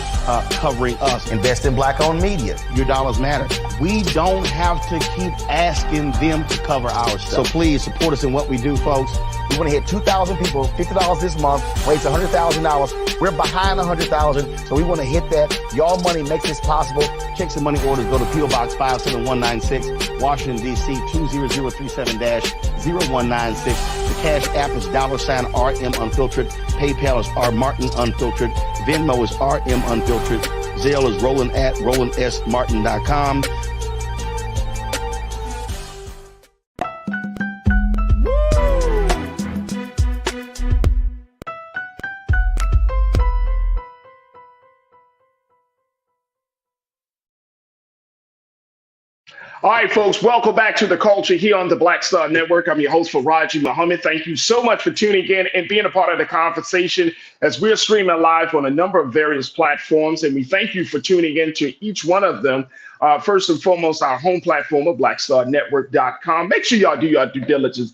Speaker 3: covering us.
Speaker 9: Invest in black-owned media.
Speaker 3: Your dollars matter. We don't have to keep asking them to cover our stuff. So please support us in what we do, folks.
Speaker 9: We want to hit 2,000 people, $50 this month, raise $100,000. We're behind $100,000, so we want to hit that. Y'all money makes this possible.
Speaker 3: Checks and money orders go to P.O. Box 57196, Washington, D.C. 20037-0196. The Cash App is $RM Unfiltered. PayPal is R Martin Unfiltered. Venmo is RM Unfiltered. Zelle is Roland at RolandSMartin.com.
Speaker 1: All right, folks, welcome back to The Culture here on the Black Star Network. I'm your host, Raji Muhammad. Thank you so much for tuning in and being a part of the conversation as we're streaming live on a number of various platforms. And we thank you for tuning in to each one of them. First and foremost, our home platform of BlackStarNetwork.com. Make sure y'all do your due diligence.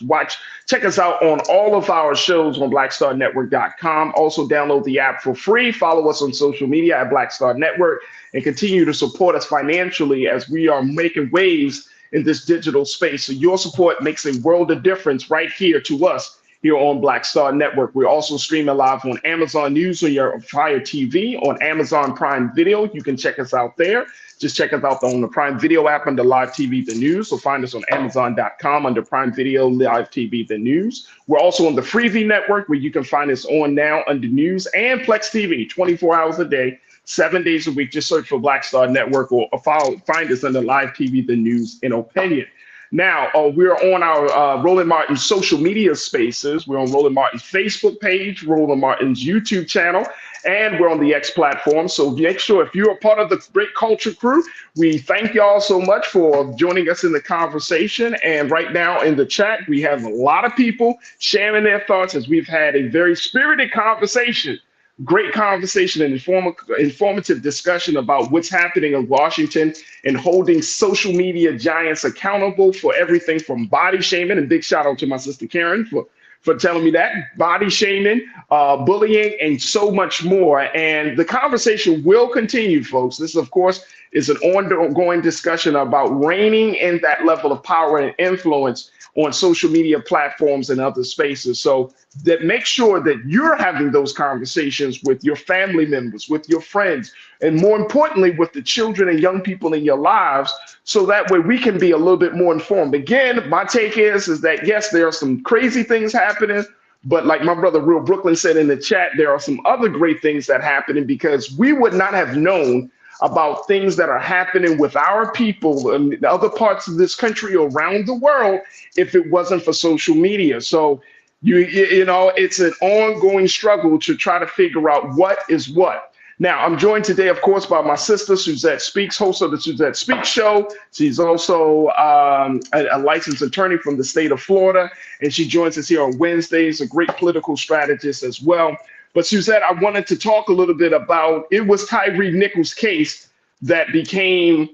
Speaker 1: Check us out on all of our shows on BlackStarNetwork.com. Also, download the app for free. Follow us on social media at Black Star Network and continue to support us financially as we are making waves in this digital space. So your support makes a world of difference right here to us here on Black Star Network. We're also streaming live on Amazon News on your Fire TV, on Amazon Prime Video. You can check us out there. Just check us out on the Prime Video app under Live TV, The News. So find us on Amazon.com under Prime Video, Live TV, The News. We're also on the Freevee Network, where you can find us on now under News and Plex TV, 24 hours a day, 7 days a week. Just search for Black Star Network or find us under Live TV, The News, and Opinion. Now, we're on our Roland Martin social media spaces. We're on Roland Martin's Facebook page, Roland Martin's YouTube channel, and we're on the X platform. So make sure if you're a part of the Great Culture crew, we thank y'all so much for joining us in the conversation. And right now in the chat, we have a lot of people sharing their thoughts as we've had a very spirited conversation. Great conversation and informative discussion about what's happening in Washington and holding social media giants accountable for everything from body shaming. And big shout out to my sister Karen for telling me that, body shaming, bullying, and so much more. And the conversation will continue, folks. This, of course, is an ongoing discussion about reigning in that level of power and influence on social media platforms and other spaces. So that make sure that you're having those conversations with your family members, with your friends, and more importantly, with the children and young people in your lives, so that way we can be a little bit more informed. Again, my take is that, yes, there are some crazy things happening, but like my brother Real Brooklyn said in the chat, there are some other great things that are happening, because we would not have known about things that are happening with our people in other parts of this country or around the world if it wasn't for social media. So, you know, it's an ongoing struggle to try to figure out what is what. Now, I'm joined today, of course, by my sister, Suzette Speaks, host of the Suzette Speaks Show. She's also a licensed attorney from the state of Florida, and she joins us here on Wednesdays, a great political strategist as well. But Suzette, I wanted to talk a little bit about, it was Tyre Nichols' case that became,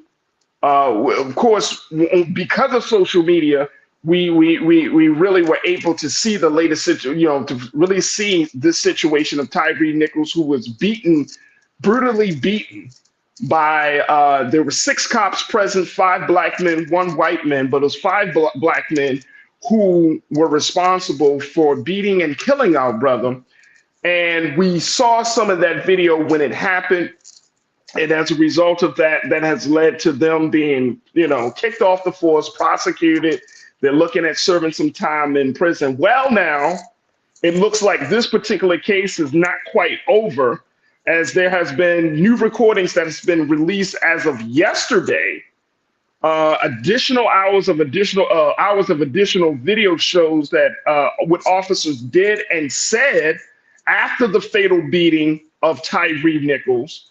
Speaker 1: of course, because of social media, we really were able to see the latest situation, you know, to really see this situation of Tyre Nichols, who was beaten, brutally beaten by, there were 6 cops present, 5 black men, 1 white man, but it was 5 black men who were responsible for beating and killing our brother. And we saw some of that video when it happened. And as a result of that, that has led to them being, you know, kicked off the force, prosecuted. They're looking at serving some time in prison. Well, now, it looks like this particular case is not quite over, as there has been new recordings that has been released as of yesterday. Additional hours of additional video shows that what officers did and said after the fatal beating of Tyre Nichols.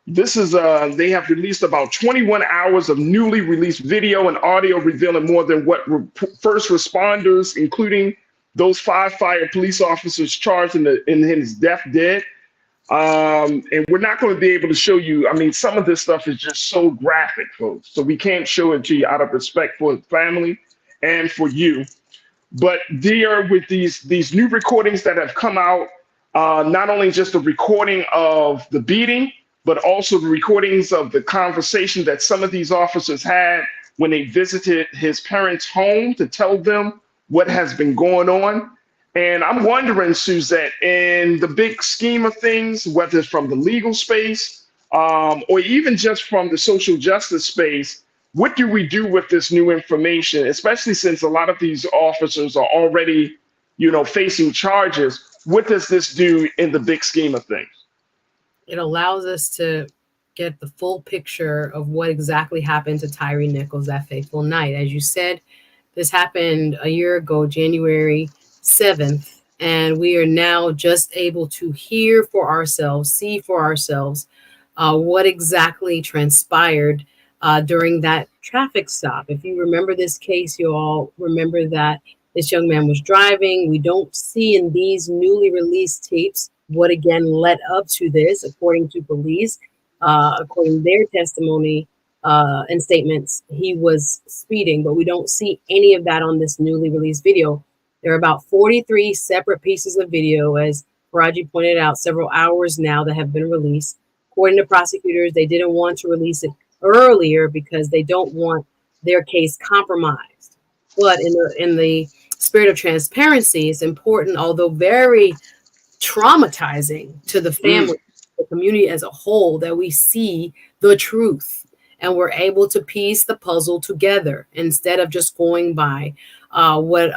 Speaker 1: This is they have released about 21 hours of newly released video and audio revealing more than what first responders, including those 5 fire police officers charged in his death, did. And we're not going to be able to show you. I mean, some of this stuff is just so graphic, folks. So we can't show it to you out of respect for his family and for you. But there, with these new recordings that have come out, not only just the recording of the beating, but also the recordings of the conversation that some of these officers had when they visited his parents' home to tell them what has been going on. And I'm wondering, Suzette, in the big scheme of things, whether it's from the legal space or even just from the social justice space, what do we do with this new information, especially since a lot of these officers are already, facing charges? What does this do in the big scheme of things?
Speaker 2: It allows us to get the full picture of what exactly happened to Tyre Nichols that fateful night. As you said, this happened a year ago, January 7th, and we are now just able to hear for ourselves, see for ourselves what exactly transpired during that traffic stop. If you remember this case, you all remember that this young man was driving. We don't see in these newly released tapes what again led up to this, according to police, according to their testimony and statements, he was speeding, but we don't see any of that on this newly released video. There are about 43 separate pieces of video, as Raji pointed out, several hours now that have been released. According to prosecutors, they didn't want to release it earlier because they don't want their case compromised. But in the spirit of transparency, it's important, although very traumatizing to the family, the community as a whole, that we see the truth and we're able to piece the puzzle together instead of just going by what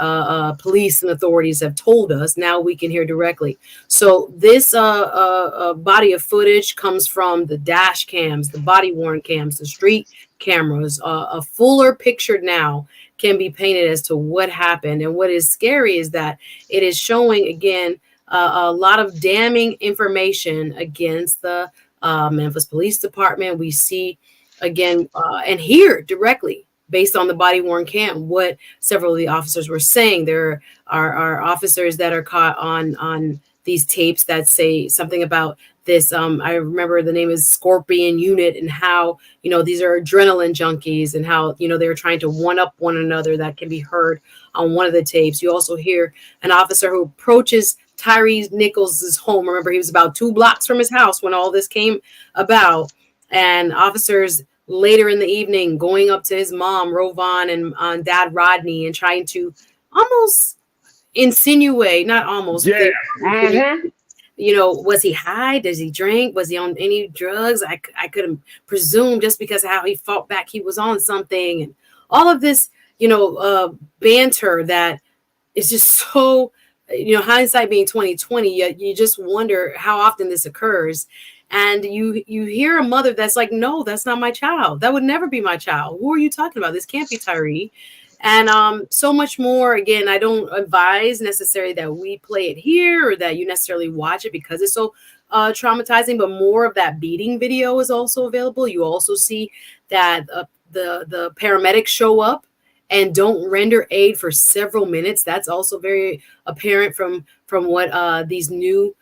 Speaker 2: police and authorities have told us. Now we can hear directly. So this body of footage comes from the dash cams, the body worn cams, the street cameras. A fuller picture now can be painted as to what happened. And what is scary is that it is showing, again, a lot of damning information against the Memphis Police Department. We see, again, and hear directly, based on the body worn cam, what several of the officers were saying. There are officers that are caught on these tapes that say something about this. I remember the name is Scorpion Unit, and how, these are adrenaline junkies, and how, they're trying to one up one another. That can be heard on one of the tapes. You also hear an officer who approaches Tyre Nichols' home. Remember, he was about 2 blocks from his house when all this came about. And officers later in the evening going up to his mom, Rovon, and dad, Rodney, and trying to almost insinuate, not almost,
Speaker 1: yeah.
Speaker 2: Was he high? Does he drink? Was he on any drugs? I couldn't presume, just because of how he fought back, he was on something. And all of this, banter that is just so, hindsight being 2020, you just wonder how often this occurs. And you hear a mother that's like, no, that's not my child. That would never be my child. Who are you talking about? This can't be Tyre. And so much more. Again, I don't advise necessarily that we play it here or that you necessarily watch it because it's so traumatizing, but more of that beating video is also available. You also see that the paramedics show up and don't render aid for several minutes. That's also very apparent from what these new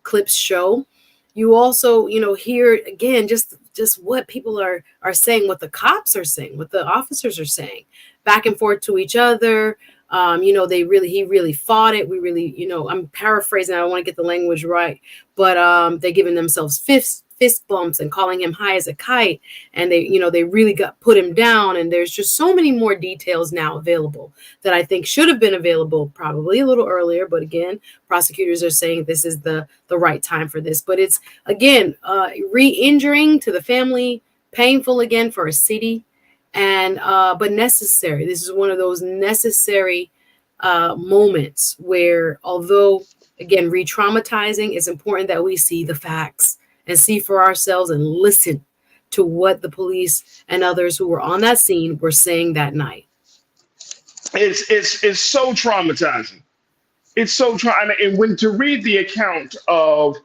Speaker 2: clips show. You also, hear again just what people are saying, what the cops are saying, what the officers are saying, back and forth to each other. He really fought it. We really, I'm paraphrasing. I don't want to get the language right, but they're giving themselves fist bumps and calling him high as a kite. And they really put him down. And there's just so many more details now available that I think should have been available probably a little earlier. But again, prosecutors are saying this is the right time for this. But it's, again, re-injuring to the family, painful again for a city, and but necessary. This is one of those necessary moments where, although, again, re-traumatizing, it's important that we see the facts and see for ourselves and listen to what the police and others who were on that scene were saying that night.
Speaker 1: It's so traumatizing. It's so trying, and when to read the account of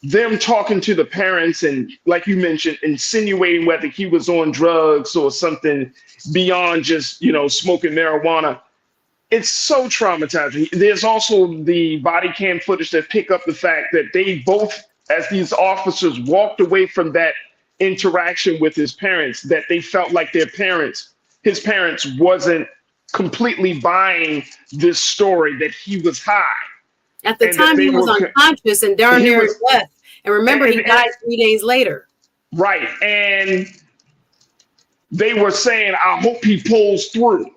Speaker 1: them talking to the parents and, like you mentioned, insinuating whether he was on drugs or something beyond just, smoking marijuana. It's so traumatizing. There's also the body cam footage that pick up the fact that they both, as these officers walked away from that interaction with his parents, that they felt like his parents wasn't completely buying this story, that he was high.
Speaker 2: At the time, he was unconscious and darn near death. And remember, he died 3 days later.
Speaker 1: Right. And they were saying, I hope he pulls through.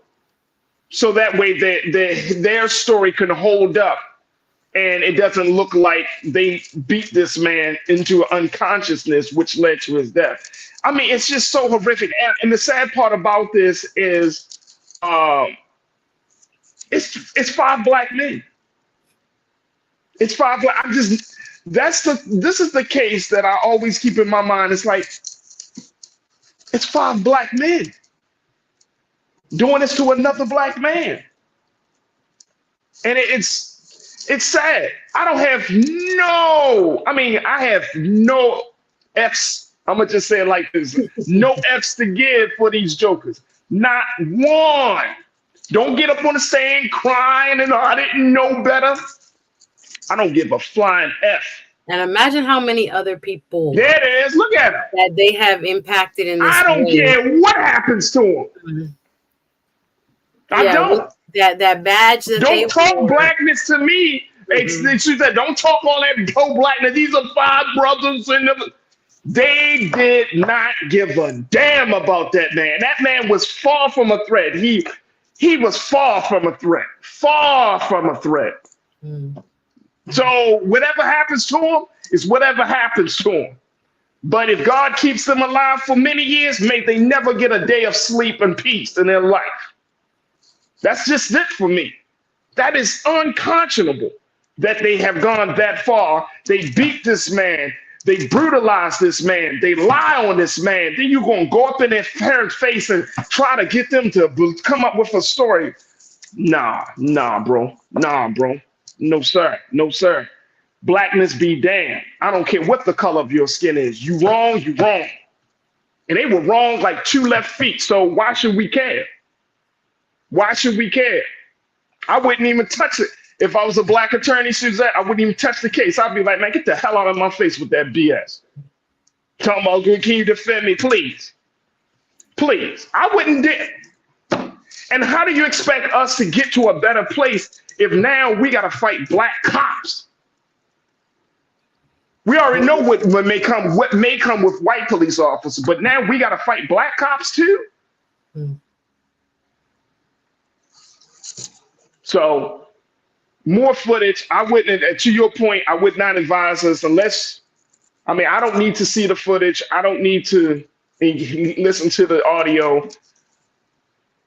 Speaker 1: So that way their story can hold up and it doesn't look like they beat this man into unconsciousness, which led to his death. I mean, it's just so horrific. And the sad part about this is it's 5 black men. It's 5 black. This is the case that I always keep in my mind. It's like, it's 5 black men doing this to another black man. And it's sad. I have no F's. I'm going to just say it like this. No F's to give for these jokers. Not one. Don't get up on the stand crying and I didn't know better. I don't give a flying F.
Speaker 2: And imagine how many other people
Speaker 1: there it is. Look at it.
Speaker 2: That they have impacted in this.
Speaker 1: I don't care what happens to them.
Speaker 2: Mm-hmm.
Speaker 1: I don't.
Speaker 2: That badge that
Speaker 1: don't talk blackness to me. Mm-hmm. She said, don't talk all that pro-blackness. These are 5 brothers and they did not give a damn about that man. That man was far from a threat. He was far from a threat. Far from a threat. Mm. So whatever happens to him is whatever happens to him. But if God keeps them alive for many years, may they never get a day of sleep and peace in their life. That's just it for me. That is unconscionable that they have gone that far. They beat this man. They brutalized this man. They lie on this man. Then you're going to go up in their parents' face and try to get them to come up with a story. Nah, bro. No, sir. No, sir. Blackness be damned. I don't care what the color of your skin is. You wrong, you wrong. And they were wrong like 2 left feet. So why should we care? Why should we care? I wouldn't even touch it. If I was a black attorney, Suzette, I wouldn't even touch the case. I'd be like, man, get the hell out of my face with that BS. Talking about, can you defend me, please? Please. I wouldn't dare. And how do you expect us to get to a better place if now we got to fight black cops? We already know what may come with white police officers, but now we got to fight black cops too? Mm. So more footage. I wouldn't, to your point, I would not advise us unless, I don't need to see the footage. I don't need to listen to the audio.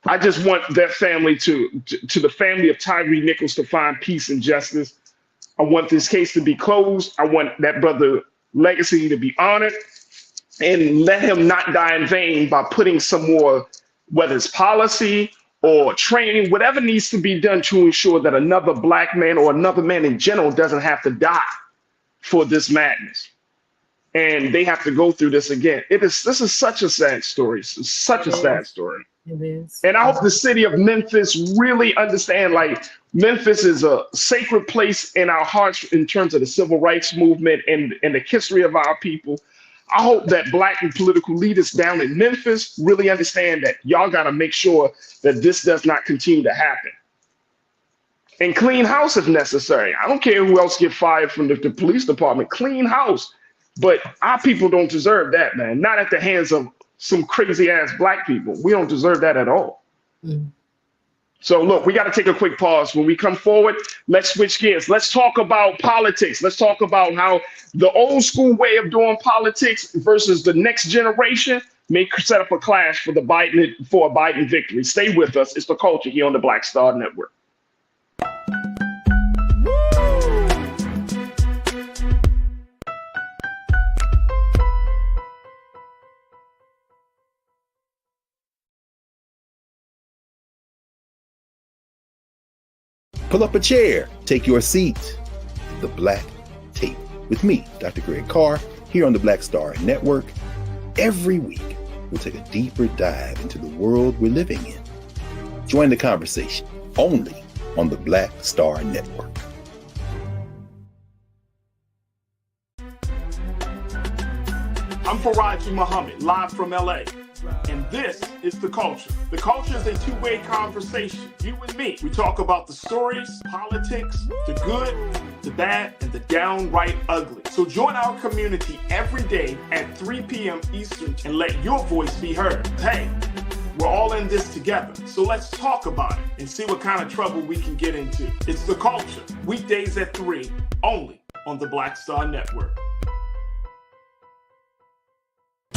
Speaker 1: I just want that family to the family of Tyre Nichols to find peace and justice. I want this case to be closed. I want that brother legacy to be honored and let him not die in vain by putting some more, whether it's policy or training, whatever needs to be done to ensure that another black man or another man in general doesn't have to die for this madness. And they have to go through this again. This is such a sad story. It's such a sad story.
Speaker 2: It is.
Speaker 1: And I hope the city of Memphis really understand, like, Memphis is a sacred place in our hearts in terms of the civil rights movement and the history of our people. I hope that black and political leaders down in Memphis really understand that y'all got to make sure that this does not continue to happen. And clean house if necessary. I don't care who else get fired from the police department. Clean house. But our people don't deserve that, man. Not at the hands of some crazy ass black people. We don't deserve that at all. Mm. So look, we got to take a quick pause. When we come forward, let's switch gears. Let's talk about politics. Let's talk about how the old school way of doing politics versus the next generation may set up a clash for a Biden victory. Stay with us. It's The Culture here on the Black Star Network.
Speaker 11: Pull up a chair, take your seat. The Black Tape with me, Dr. Greg Carr, here on the Black Star Network. Every week, we'll take a deeper dive into the world we're living in. Join the conversation only on the Black Star Network.
Speaker 1: I'm Faraji Muhammad, live from LA. And this is The Culture. The Culture is a two-way conversation. You and me. We talk about the stories, politics, the good, the bad, and the downright ugly. So join our community every day at 3 p.m. Eastern and let your voice be heard. Hey, we're all in this together. So let's talk about it and see what kind of trouble we can get into. It's The Culture, weekdays at 3, only on the Black Star Network.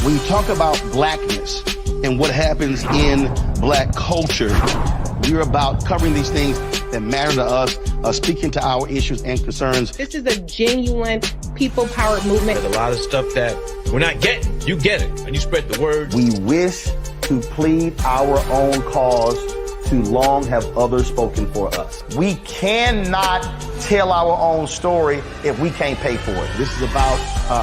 Speaker 3: When you talk about blackness and what happens in black culture, we're about covering these things that matter to us, speaking to our issues and concerns.
Speaker 4: This is a genuine people-powered movement.
Speaker 5: There's a lot of stuff that we're not getting. You get it, and you spread the word.
Speaker 9: We wish to plead our own cause. Too long have others spoken for us. We cannot tell our own story if we can't pay for it.
Speaker 3: This is about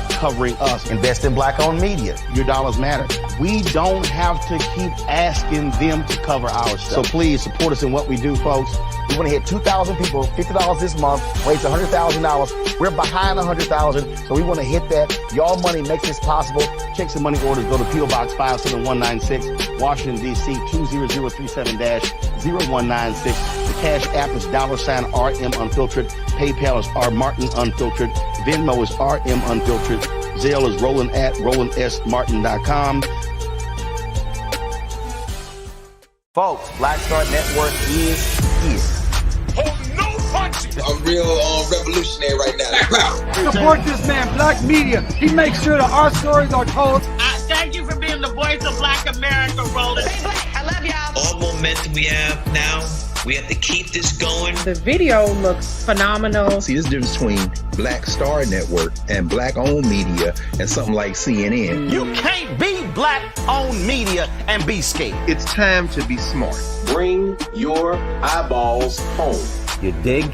Speaker 3: covering us.
Speaker 9: Invest in black-owned media.
Speaker 3: Your dollars matter. We don't have to keep asking them to cover our stuff. So please support us in what we do, folks.
Speaker 9: We want to hit 2,000 people, $50 this month, raise $100,000. We're behind 100,000, so we want to hit that. Y'all money makes this possible.
Speaker 3: Checks and money orders go to P.O. Box 57196, Washington, D.C. 20037-0196. The Cash App is $RM Unfiltered. PayPal is R Martin Unfiltered. Venmo is RM Unfiltered. Zelle is Roland at RolandSMartin.com.
Speaker 9: Folks, Black Star Network is here.
Speaker 6: Oh, no punches! I'm real revolutionary right now.
Speaker 7: Support this man, Black Media. He makes sure that our stories are told.
Speaker 8: Thank you for being the voice of Black America, Roland.
Speaker 4: Stay black. I love y'all.
Speaker 10: All momentum we have now, we have to keep this going.
Speaker 4: The video looks phenomenal.
Speaker 11: See, this difference between Black Star Network and black-owned media and something like CNN.
Speaker 9: You can't be black-owned media and be scared.
Speaker 11: It's time to be smart.
Speaker 6: Bring your eyeballs home.
Speaker 9: You dig?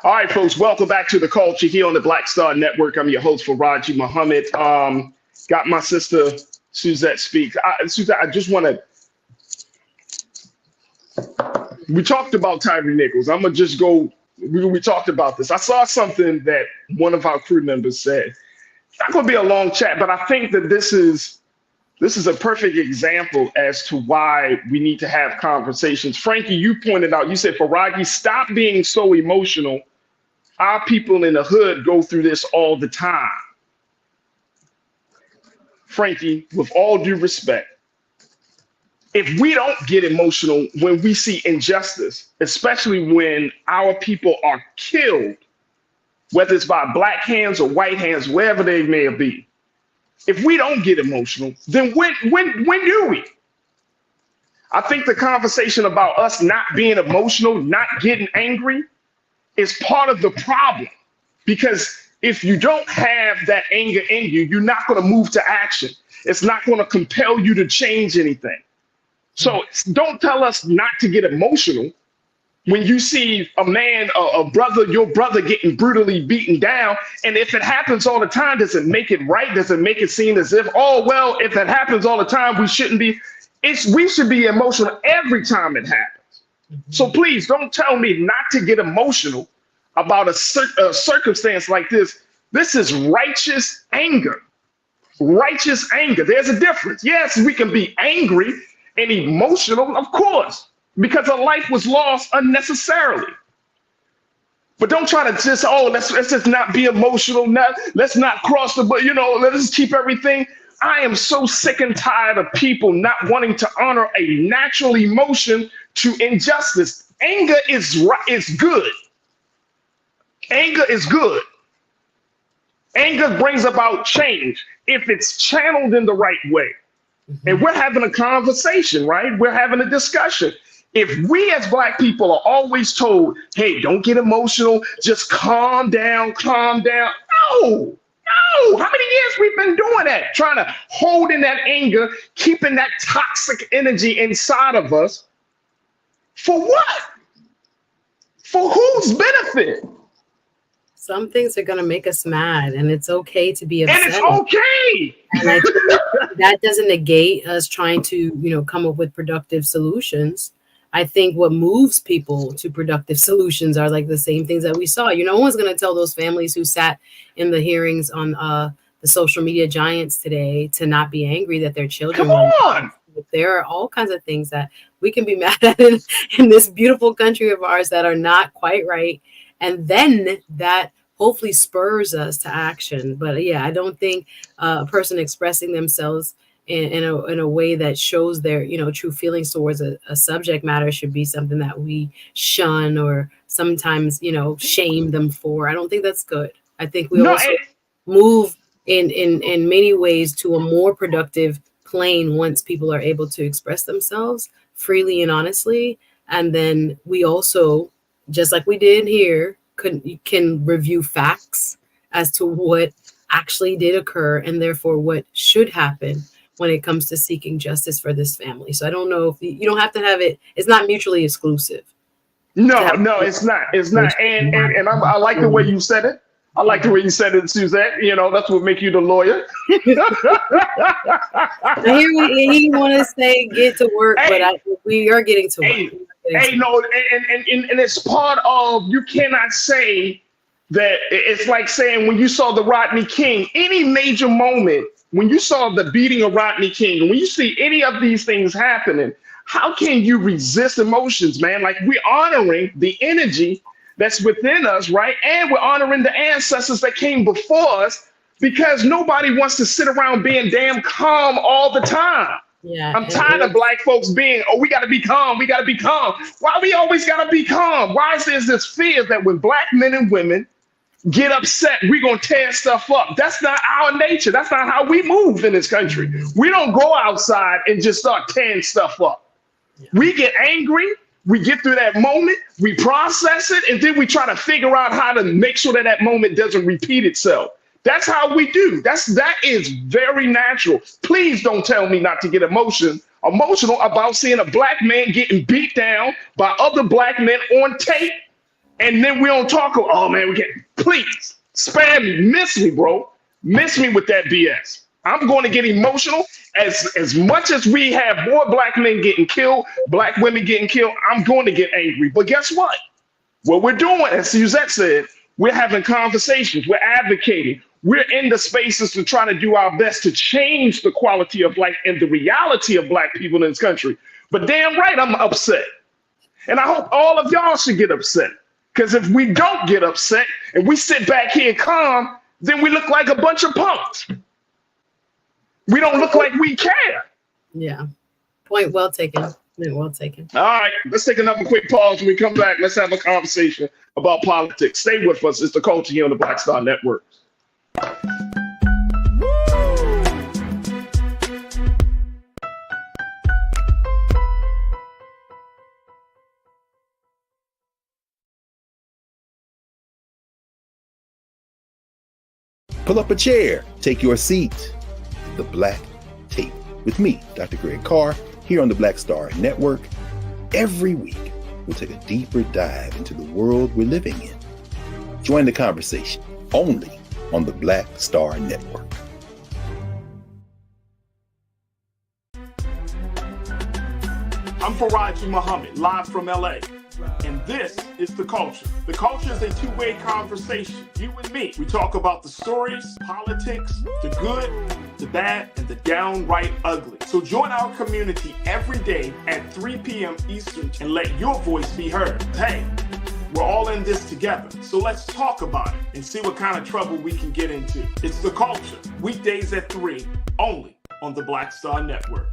Speaker 1: All right, folks, welcome back to The Culture here on the Black Star Network. I'm your host, Faraji Muhammad. Got my sister, Suzette Speaks. Suzette, I just want to, we talked about Tyre Nichols. I'm going to just go, we talked about this. I saw something that one of our crew members said. It's not going to be a long chat, but I think that this is a perfect example as to why we need to have conversations. Frankie, you pointed out, you said, Faraji, stop being so emotional. Our people in the hood go through this all the time. Frankie, with all due respect, if we don't get emotional when we see injustice, especially when our people are killed, whether it's by black hands or white hands, wherever they may be, if we don't get emotional, then when do we? I think the conversation about us not being emotional, not getting angry, is part of the problem. Because if you don't have that anger in you, you're not going to move to action. It's not going to compel you to change anything. So don't tell us not to get emotional when you see a man, a brother, your brother getting brutally beaten down. And if it happens all the time, does it make it right? Does it make it seem as if, oh, well, if it happens all the time, we shouldn't be? We should be emotional every time it happens. So please don't tell me not to get emotional about a circumstance like this. This is righteous anger. Righteous anger. There's a difference. Yes, we can be angry and emotional, of course, because a life was lost unnecessarily. But don't try to just, let's just not be emotional. Let's not cross the, let's just keep everything. I am so sick and tired of people not wanting to honor a natural emotion to injustice. Anger is good. Anger is good. Anger brings about change if it's channeled in the right way. Mm-hmm. And we're having a conversation, right? We're having a discussion. If we as Black people are always told, hey, don't get emotional, just calm down. No. How many years we've been doing that? Trying to hold in that anger, keeping that toxic energy inside of us. For what? For whose benefit?
Speaker 2: Some things are going to make us mad, and it's okay to be upset.
Speaker 1: And it's okay.
Speaker 2: And I think that doesn't negate us trying to, come up with productive solutions. I think what moves people to productive solutions are like the same things that we saw. No one's going to tell those families who sat in the hearings on the social media giants today to not be angry that their children.
Speaker 1: Come on.
Speaker 2: There are all kinds of things that we can be mad at in this beautiful country of ours that are not quite right. And then that hopefully spurs us to action. But yeah, I don't think a person expressing themselves in a way that shows their, true feelings towards a subject matter should be something that we shun or sometimes, shame them for. I don't think that's good. I think we also move in many ways to a more productive plane once people are able to express themselves freely and honestly. And then we also, just like we did here, can review facts as to what actually did occur and therefore what should happen when it comes to seeking justice for this family. So I don't know if you don't have to have it. It's not mutually exclusive.
Speaker 1: No, it's not. It's not. And I like the way you said it. I like the way you said it, Suzette. That's what make you the lawyer.
Speaker 2: He want to say get to work, but we are getting to work.
Speaker 1: And it's part of, you cannot say that. It's like saying when you saw the Rodney King, any major moment, when you saw the beating of Rodney King, and when you see any of these things happening, how can you resist emotions, man? Like, we're honoring the energy that's within us, right? And we're honoring the ancestors that came before us, because nobody wants to sit around being damn calm all the time.
Speaker 2: Yeah,
Speaker 1: I'm tired of Black folks being, we got to be calm. We got to be calm. Why we always got to be calm? Why is there this fear that when Black men and women get upset, we're going to tear stuff up? That's not our nature. That's not how we move in this country. We don't go outside and just start tearing stuff up. Yeah. We get angry. We get through that moment. We process it. And then we try to figure out how to make sure that that moment doesn't repeat itself. That's how we do. That is very natural. Please don't tell me not to get emotional about seeing a Black man getting beat down by other Black men on tape. And then we don't talk. Oh man, please spare me, miss me, bro. Miss me with that BS. I'm going to get emotional as much as we have more Black men getting killed, Black women getting killed. I'm going to get angry. But guess what? What we're doing, as Suzette said, we're having conversations. We're advocating. We're in the spaces to try to do our best to change the quality of life and the reality of Black people in this country. But damn right, I'm upset. And I hope all of y'all should get upset. Because if we don't get upset and we sit back here calm, then we look like a bunch of punks. We don't look like we care.
Speaker 2: Yeah. Point well taken. Well taken.
Speaker 1: All right. Let's take another quick pause. When we come back, let's have a conversation about politics. Stay with us. It's The Culture here on the Black Star Network.
Speaker 11: Pull up a chair, take your seat. The Black Tape with me, Dr. Greg Carr, here on the Black Star Network. Every week, we'll take a deeper dive into the world we're living in. Join the conversation only on the Black Star Network.
Speaker 1: I'm Faraji Muhammad, live from LA. And this is The Culture. The Culture is a two-way conversation. You and me. We talk about the stories, politics, the good, the bad, and the downright ugly. So join our community every day at 3 p.m. Eastern and let your voice be heard. Hey, We're all in this together. So let's talk about it and see what kind of trouble we can get into. It's The Culture, weekdays at 3, only on the Black Star Network.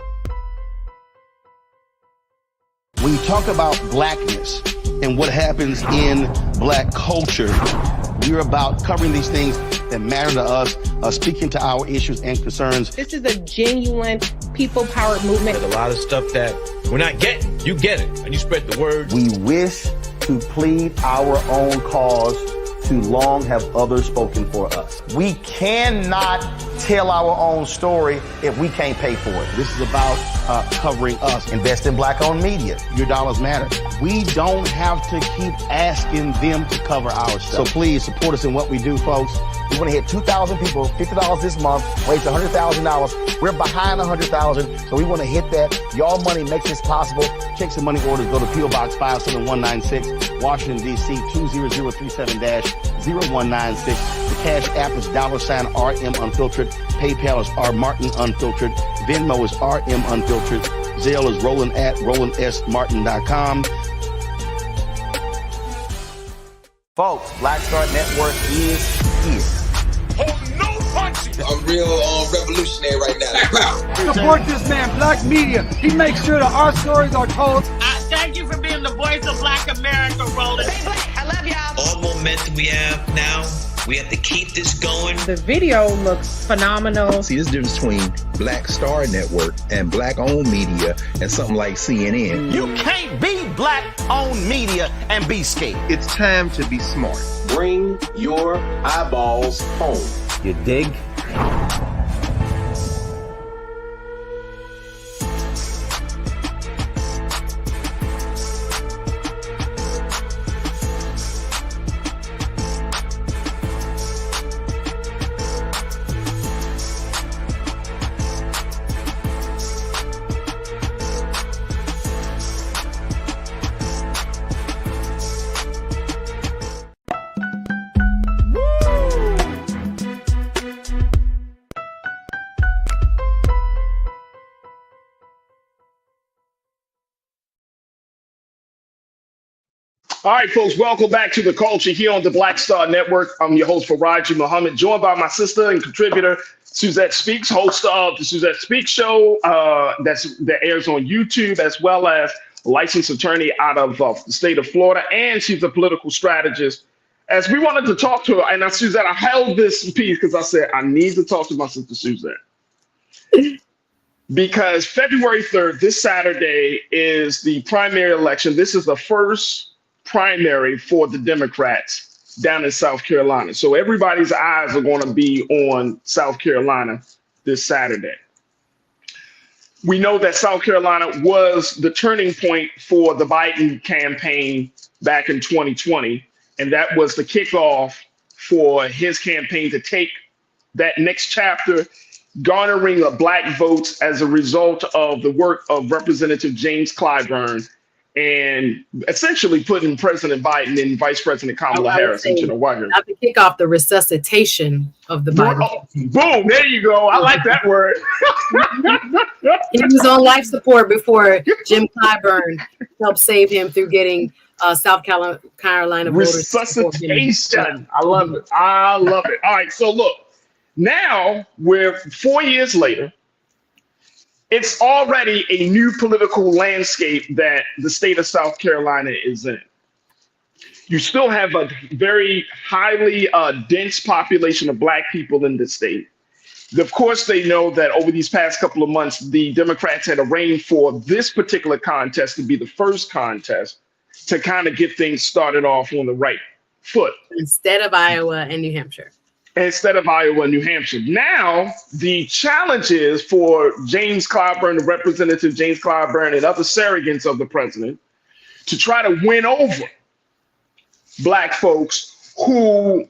Speaker 3: When you talk about blackness and what happens in black culture, we're about covering these things that matter to us, speaking to our issues and concerns.
Speaker 4: This is a genuine people-powered movement.
Speaker 5: There's a lot of stuff that we're not getting. You get it, and you spread the word.
Speaker 9: We wish to plead our own cause. Too long have others spoken for us. We cannot tell our own story if we can't pay for it.
Speaker 3: This is about covering us.
Speaker 9: Invest in black-owned media.
Speaker 3: Your dollars matter. We don't have to keep asking them to cover our stuff. So please support us in what we do, folks.
Speaker 9: We want to hit 2,000 people, $50 this month, raise $100,000. We're behind 100,000, so we want to hit that. Y'all money makes this possible.
Speaker 3: Checks and money orders go to P.O. Box 57196, Washington, D.C. 20037-0196. The Cash App is $RM Unfiltered. PayPal is R Martin Unfiltered. Venmo is RM Unfiltered. Zelle is Roland at RolandSMartin.com.
Speaker 9: Folks, Black Star Network is here.
Speaker 6: Oh, no punching! I'm real revolutionary right now.
Speaker 7: Support this man, Black Media. He makes sure that our stories are told.
Speaker 8: Thank you for being the voice of Black America, Roland.
Speaker 4: Stay black. I love y'all.
Speaker 10: All momentum we have now, we have to keep this going.
Speaker 4: The video looks phenomenal.
Speaker 11: See, there's a difference between Black Star Network and black-owned media and something like CNN.
Speaker 3: You can't be black-owned media and be scared.
Speaker 11: It's time to be smart.
Speaker 12: Bring your eyeballs home.
Speaker 9: You dig?
Speaker 1: All right, folks, welcome back to The Culture here on the Black Star Network. I'm your host, Raji Muhammad, joined by my sister and contributor, Suzette Speaks, host of the Suzette Speaks show that airs on YouTube, as well as a licensed attorney out of the state of Florida, and she's a political strategist. As we wanted to talk to her, and Suzette, I held this piece because I said, I need to talk to my sister Suzette. Because February 3rd, this Saturday, is the primary election. This is the first primary for the Democrats down in South Carolina. So everybody's eyes are going to be on South Carolina this Saturday. We know that South Carolina was the turning point for the Biden campaign back in 2020. And that was the kickoff for his campaign to take that next chapter, garnering black votes as a result of the work of Representative James Clyburn, and essentially putting President Biden and Vice President Kamala Harris into the White House.
Speaker 2: Not to kick off the resuscitation of the Biden.
Speaker 1: Oh, boom, there you go. I like that word.
Speaker 2: He was on life support before Jim Clyburn helped save him through getting South Carolina voters.
Speaker 1: Resuscitation. I love it. I love it. All right, so look, now we're 4 years later. It's already a new political landscape that the state of South Carolina is in. You still have a very highly dense population of black people in the state. Of course, they know that over these past couple of months, the Democrats had arranged for this particular contest to be the first contest to kind of get things started off on the right foot.
Speaker 2: Instead of Iowa and New Hampshire.
Speaker 1: Instead of Iowa and New Hampshire. Now, the challenge is for James Clyburn, Representative James Clyburn, and other surrogates of the president to try to win over black folks who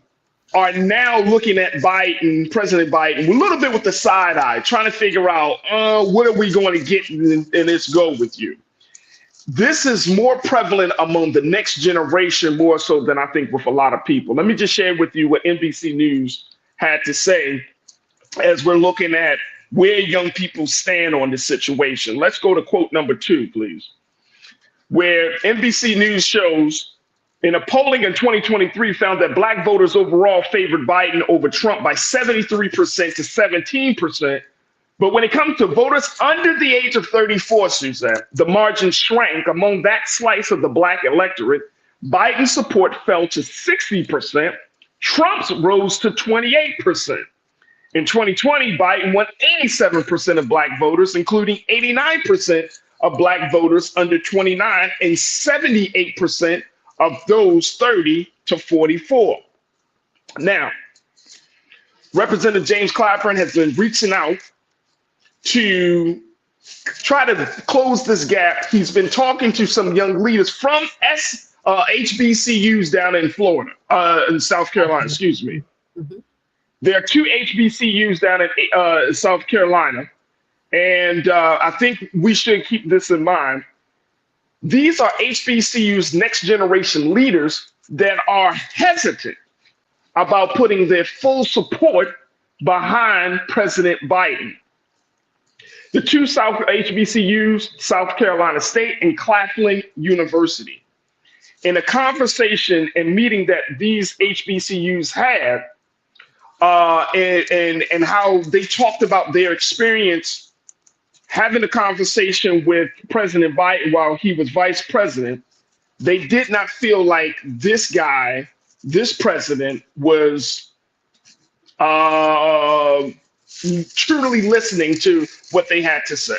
Speaker 1: are now looking at Biden, President Biden, a little bit with the side eye, trying to figure out, what are we going to get in this go with you? This is more prevalent among the next generation, more so than I think with a lot of people. Let me just share with you what NBC News had to say as we're looking at where young people stand on this situation. Let's go to quote number 2, please, where NBC News shows In a polling in 2023 found that black voters overall favored Biden over Trump by 73% to 17%. But when it comes to voters under the age of 34, Suzanne, the margin shrank among that slice of the black electorate. Biden's support fell to 60%. Trump's rose to 28%. In 2020, Biden won 87% of black voters, including 89% of black voters under 29 and 78% of those 30 to 44. Now, Representative James Clyburn has been reaching out to try to close this gap. He's been talking to some young leaders from HBCUs down in Florida, in South Carolina, excuse me.
Speaker 2: Mm-hmm.
Speaker 1: There are 2 HBCUs down in South Carolina, and I think we should keep this in mind. These are HBCU's next generation leaders that are hesitant about putting their full support behind President Biden. The 2 South HBCUs, South Carolina State and Claflin University. In a conversation and meeting that these HBCUs had, and how they talked about their experience having a conversation with President Biden while he was vice president, they did not feel like this guy, this president, was truly listening to what they had to say.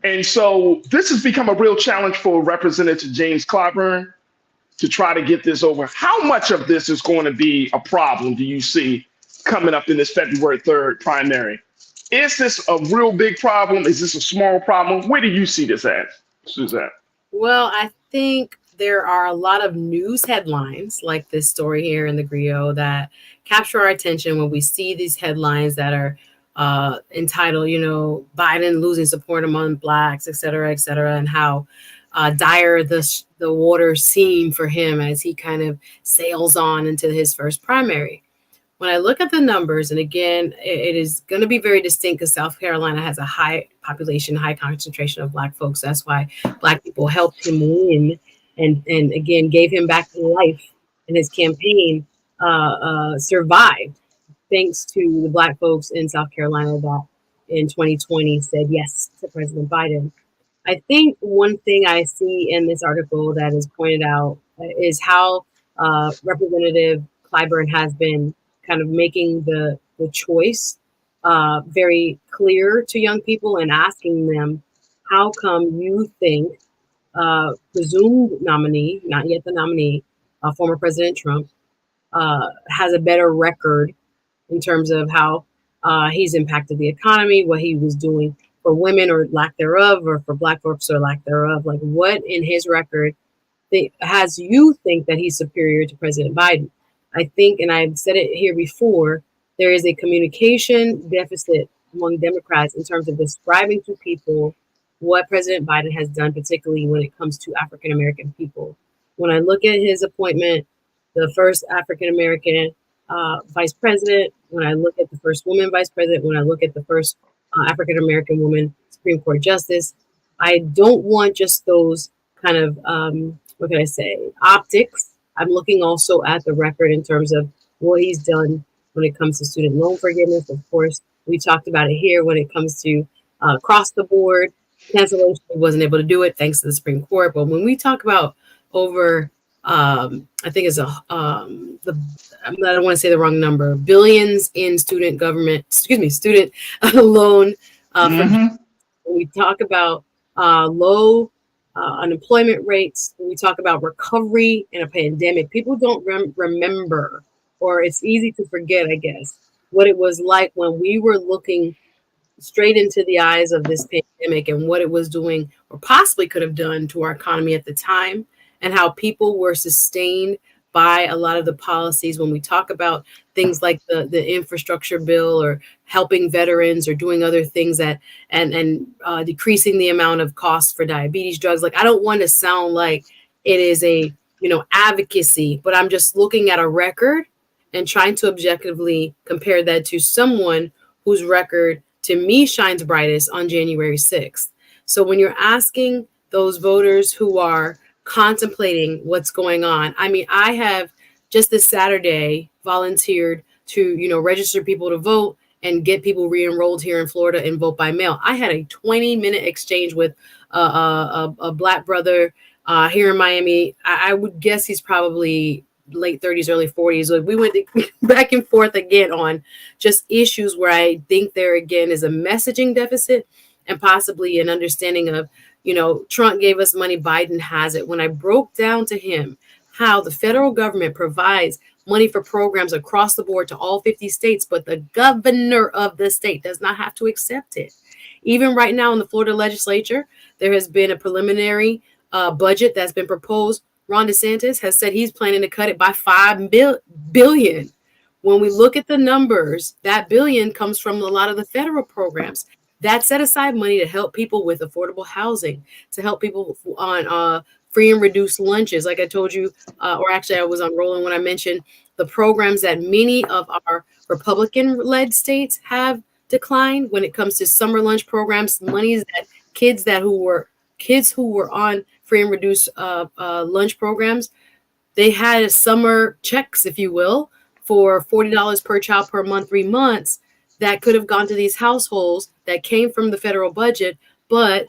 Speaker 1: And so this has become a real challenge for Representative James Clyburn to try to get this over. How much of this is going to be a problem do you see coming up in this February 3rd primary? Is this a real big problem? Is this a small problem? Where do you see this at, Suzanne?
Speaker 2: Well, I think there are a lot of news headlines like this story here in the Griot that capture our attention when we see these headlines that are entitled, Biden losing support among blacks, et cetera, and how dire the waters seem for him as he kind of sails on into his first primary. When I look at the numbers, and again, it is going to be very distinct because South Carolina has a high population, high concentration of black folks. That's why black people helped him win and again, gave him back life in his campaign, survived thanks to the black folks in South Carolina that in 2020 said yes to President Biden. I think one thing I see in this article that is pointed out is how Representative Clyburn has been kind of making the choice very clear to young people and asking them, how come you think presumed nominee, not yet the nominee, former President Trump, has a better record in terms of how he's impacted the economy, what he was doing for women or lack thereof, or for black folks or lack thereof. Like, what in his record has you think that he's superior to President Biden? I think, and I've said it here before, there is a communication deficit among Democrats in terms of describing to people what President Biden has done, particularly when it comes to African-American people. When I look at his appointment, the first African-American vice president, when I look at the first woman vice president, when I look at the first African-American woman Supreme Court justice, I don't want just those kind of, optics. I'm looking also at the record in terms of what he's done when it comes to student loan forgiveness. Of course, we talked about it here when it comes to across the board cancellation. He wasn't able to do it thanks to the Supreme Court. But when we talk about over, I think it's I don't want to say the wrong number, billions in student loan. When we talk about low unemployment rates, when we talk about recovery in a pandemic, people don't remember, or it's easy to forget, I guess, what it was like when we were looking straight into the eyes of this pandemic and what it was doing or possibly could have done to our economy at the time, and how people were sustained by a lot of the policies. When we talk about things like the infrastructure bill or helping veterans or doing other things that and decreasing the amount of costs for diabetes drugs. Like, I don't want to sound like it is a advocacy, but I'm just looking at a record and trying to objectively compare that to someone whose record to me shines brightest on January 6th. So when you're asking those voters who are contemplating what's going on. I mean, I have just this Saturday volunteered to, register people to vote and get people re-enrolled here in Florida and vote by mail. I had a 20-minute exchange with a Black brother here in Miami. I would guess he's probably late 30s, early 40s. Like, we went back and forth again on just issues where I think there again is a messaging deficit and possibly an understanding of, Trump gave us money, Biden has it. When I broke down to him how the federal government provides money for programs across the board to all 50 states, but the governor of the state does not have to accept it. Even right now in the Florida legislature, there has been a preliminary budget that's been proposed. Ron DeSantis has said he's planning to cut it by $5 billion. When we look at the numbers, that billion comes from a lot of the federal programs that set aside money to help people with affordable housing, to help people on free and reduced lunches. Like I told you, or actually I was on rolling when I mentioned the programs that many of our Republican-led states have declined when it comes to summer lunch programs, monies that kids who were on free and reduced lunch programs, they had summer checks, if you will, for $40 per child per month, 3 months, that could have gone to these households that came from the federal budget, but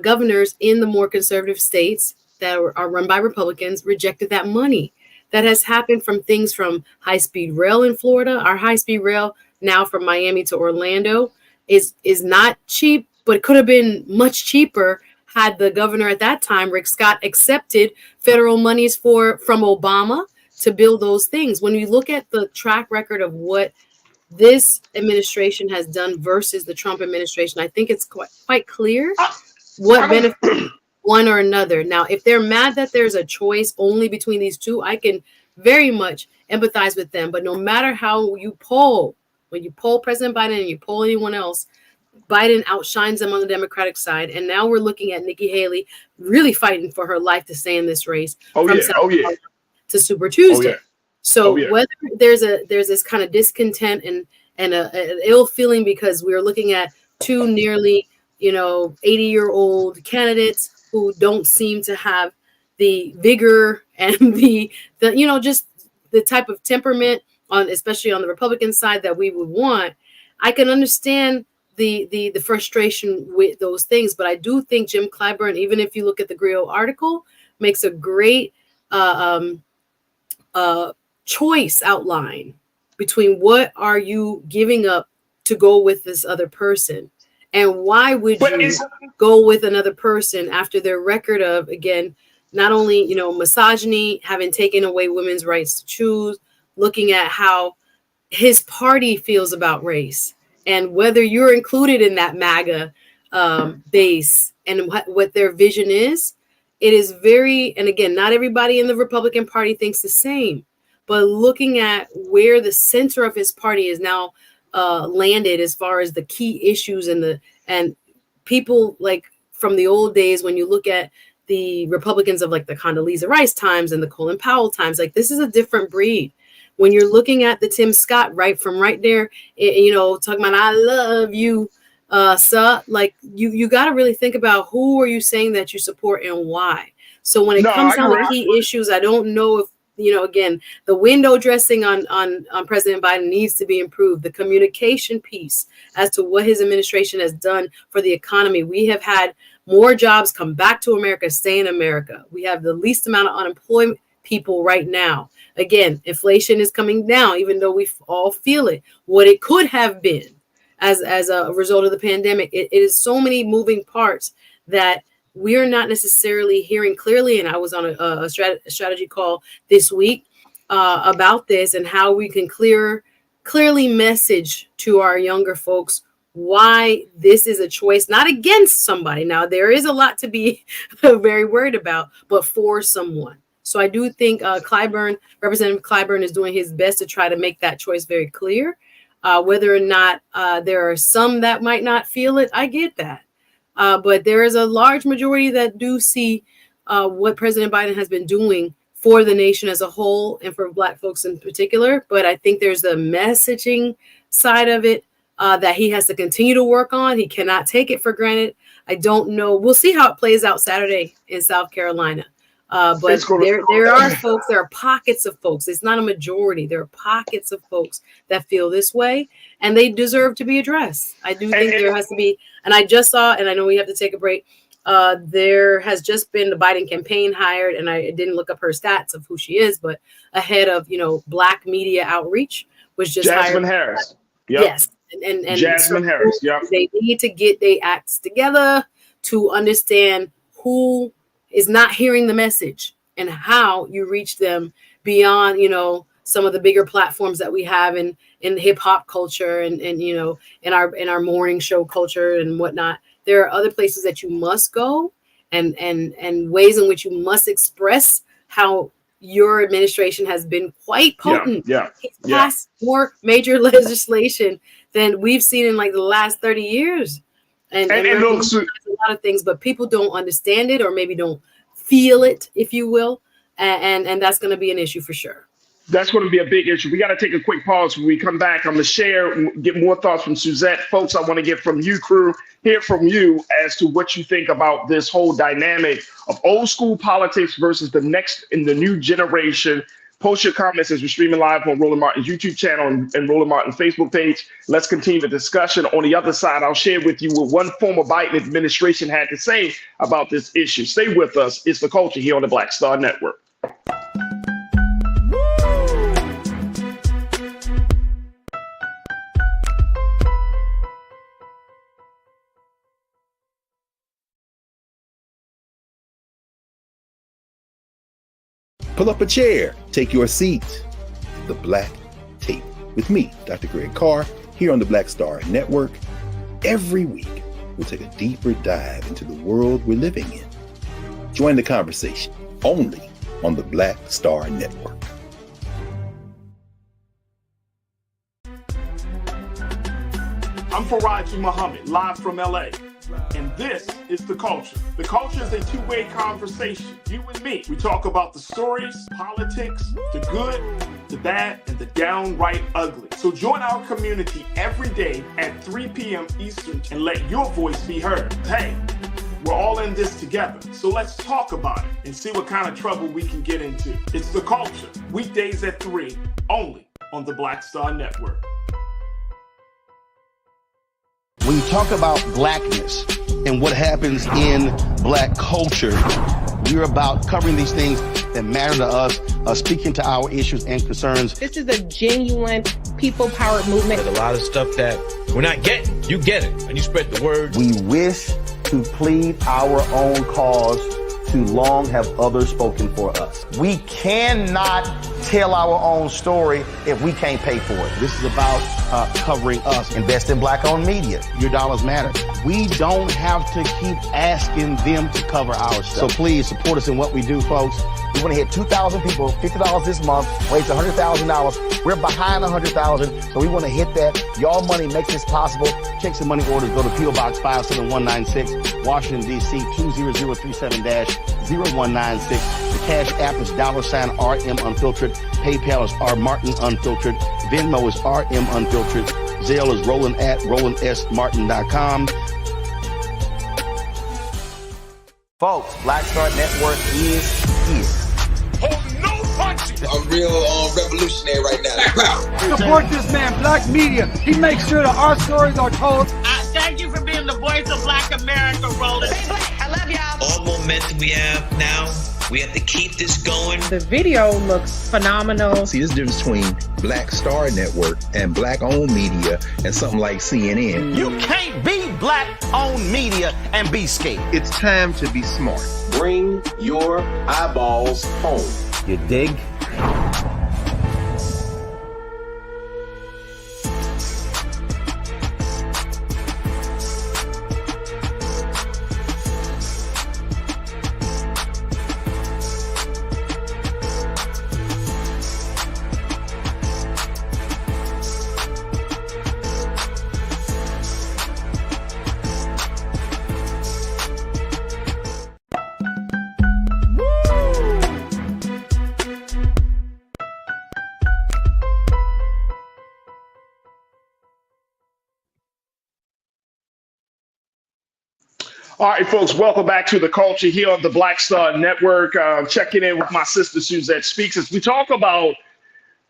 Speaker 2: governors in the more conservative states that are run by Republicans rejected that money. That has happened from things from high-speed rail in Florida. Our high-speed rail now from Miami to Orlando is not cheap, but it could have been much cheaper had the governor at that time, Rick Scott, accepted federal monies from Obama to build those things. When you look at the track record of what this administration has done versus the Trump administration, I think it's quite clear what benefits one or another. Now, if they're mad that there's a choice only between these two, I can very much empathize with them. But no matter how you poll, when you poll President Biden and you poll anyone else, Biden outshines them on the Democratic side. And now we're looking at Nikki Haley really fighting for her life to stay in this race to Super Tuesday. So whether there's this kind of discontent and an ill feeling because we're looking at two nearly 80-year-old candidates who don't seem to have the vigor and the just the type of temperament especially on the Republican side that we would want, I can understand the frustration with those things. But I do think Jim Clyburn, even if you look at the Griot article, makes a great choice outline between what are you giving up to go with this other person, and why would you go with another person after their record of, again, not only misogyny, having taken away women's rights to choose, looking at how his party feels about race and whether you're included in that MAGA base and what their vision is. It is and again, not everybody in the Republican Party thinks the same. But looking at where the center of his party is now landed as far as the key issues and people like from the old days, when you look at the Republicans of like the Condoleezza Rice times and the Colin Powell times, like this is a different breed. When you're looking at the Tim Scott from right there, talking about I love you, sir, like you got to really think about who are you saying that you support and why. So when it comes down to key issues, I don't know if again, the window dressing on President Biden needs to be improved. The communication piece as to what his administration has done for the economy. We have had more jobs come back to America, stay in America. We have the least amount of unemployment people right now. Again, inflation is coming down, even though we all feel it. What it could have been as a result of the pandemic, it is so many moving parts that we are not necessarily hearing clearly. And I was on a strategy call this week about this and how we can clearly message to our younger folks why this is a choice, not against somebody. Now, there is a lot to be very worried about, but for someone. So I do think Representative Clyburn is doing his best to try to make that choice very clear. Whether or not there are some that might not feel it, I get that. But there is a large majority that do see what President Biden has been doing for the nation as a whole and for Black folks in particular. But I think there's the messaging side of it that he has to continue to work on. He cannot take it for granted. I don't know. We'll see how it plays out Saturday in South Carolina. But there are folks, there are pockets of folks. It's not a majority. There are pockets of folks that feel this way, and they deserve to be addressed. I do think there has to be, and I just saw, and I know we have to take a break. There has just been the Biden campaign hired, and I didn't look up her stats of who she is, but a head of, Black media outreach was just
Speaker 1: Jasmine
Speaker 2: hired.
Speaker 1: Harris. Yep.
Speaker 2: Yes. And
Speaker 1: Jasmine Harris. Yep.
Speaker 2: They need to get their acts together to understand who is not hearing the message and how you reach them beyond, some of the bigger platforms that we have in hip hop culture and in our morning show culture and whatnot. There are other places that you must go and ways in which you must express how your administration has been quite potent. It's passed more major legislation than we've seen in like the last 30 years. And look, a lot of things, but people don't understand it or maybe don't feel it, if you will. And that's going to be an issue for sure.
Speaker 1: That's going to be a big issue. We got to take a quick pause. When we come back, I'm going to get more thoughts from Suzette. Folks, I want to get from you, crew, hear from you as to what you think about this whole dynamic of old school politics versus the new generation. Post your comments as we're streaming live on Roland Martin's YouTube channel and Roland Martin's Facebook page. Let's continue the discussion. On the other side, I'll share with you what one former Biden administration had to say about this issue. Stay with us. It's The Culture here on the Black Star Network.
Speaker 11: Pull up a chair, take your seat. The Black Tape with me, Dr. Greg Carr, here on the Black Star Network. Every week, we'll take a deeper dive into the world we're living in. Join the conversation only on the Black Star Network.
Speaker 1: I'm Faraji Muhammad, live from LA. And this is The Culture. The Culture is a two-way conversation. You and me. We talk about the stories, politics, the good, the bad, and the downright ugly. So join our community every day at 3 p.m. Eastern and let your voice be heard. Hey, we're all in this together. So let's talk about it and see what kind of trouble we can get into. It's The Culture. Weekdays at 3, only on the Black Star Network.
Speaker 3: When you talk about blackness and what happens in black culture, we're about covering these things that matter to us, speaking to our issues and concerns.
Speaker 4: This is a genuine people-powered movement.
Speaker 5: There's a lot of stuff that we're not getting. You get it, and you spread the word.
Speaker 9: We wish to plead our own cause. Too long have others spoken for us. We cannot tell our own story if we can't pay for it.
Speaker 3: This is about covering us.
Speaker 9: Invest in black-owned media.
Speaker 3: Your dollars matter. We don't have to keep asking them to cover our stuff. So please support us in what we do, folks.
Speaker 9: We want to hit 2,000 people, $50 this month, raise $100,000. We're behind 100,000, so we want to hit that. Y'all money makes this possible.
Speaker 3: Checks and money orders go to P.O. Box 57196, Washington, D.C. 20037-0196. The Cash App is $RM Unfiltered. PayPal is R Martin Unfiltered. Venmo is RM Unfiltered. Zelle is Roland at RolandSMartin.com.
Speaker 9: Folks, Black Star Network is here.
Speaker 6: Oh, no punching! I'm real revolutionary right now.
Speaker 7: Support this man, Black Media. He makes sure that our stories are told.
Speaker 8: Thank you for being the voice of Black America, Roland.
Speaker 4: I love y'all.
Speaker 10: All momentum we have now, we have to keep this going.
Speaker 4: The video looks phenomenal.
Speaker 11: See, there's a difference between Black Star Network and black-owned media and something like CNN.
Speaker 3: You can't be black-owned media and be scared.
Speaker 11: It's time to be smart.
Speaker 12: Bring your eyeballs home.
Speaker 9: You dig?
Speaker 1: All right, folks, welcome back to The Culture here on the Black Star Network. Checking in with my sister Suzette Speaks as we talk about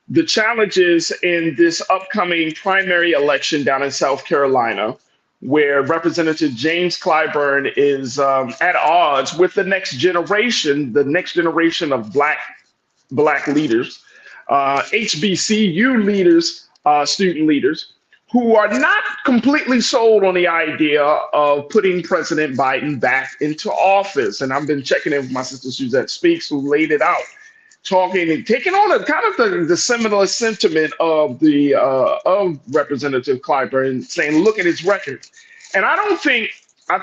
Speaker 1: the challenges in this upcoming primary election down in South Carolina, where Representative James Clyburn is at odds with the next generation of black leaders, HBCU leaders, student leaders, who are not completely sold on the idea of putting President Biden back into office. And I've been checking in with my sister Suzette Speaks, who laid it out, talking and taking on a kind of the similar sentiment of the of Representative Clyburn, saying, look at his record. And I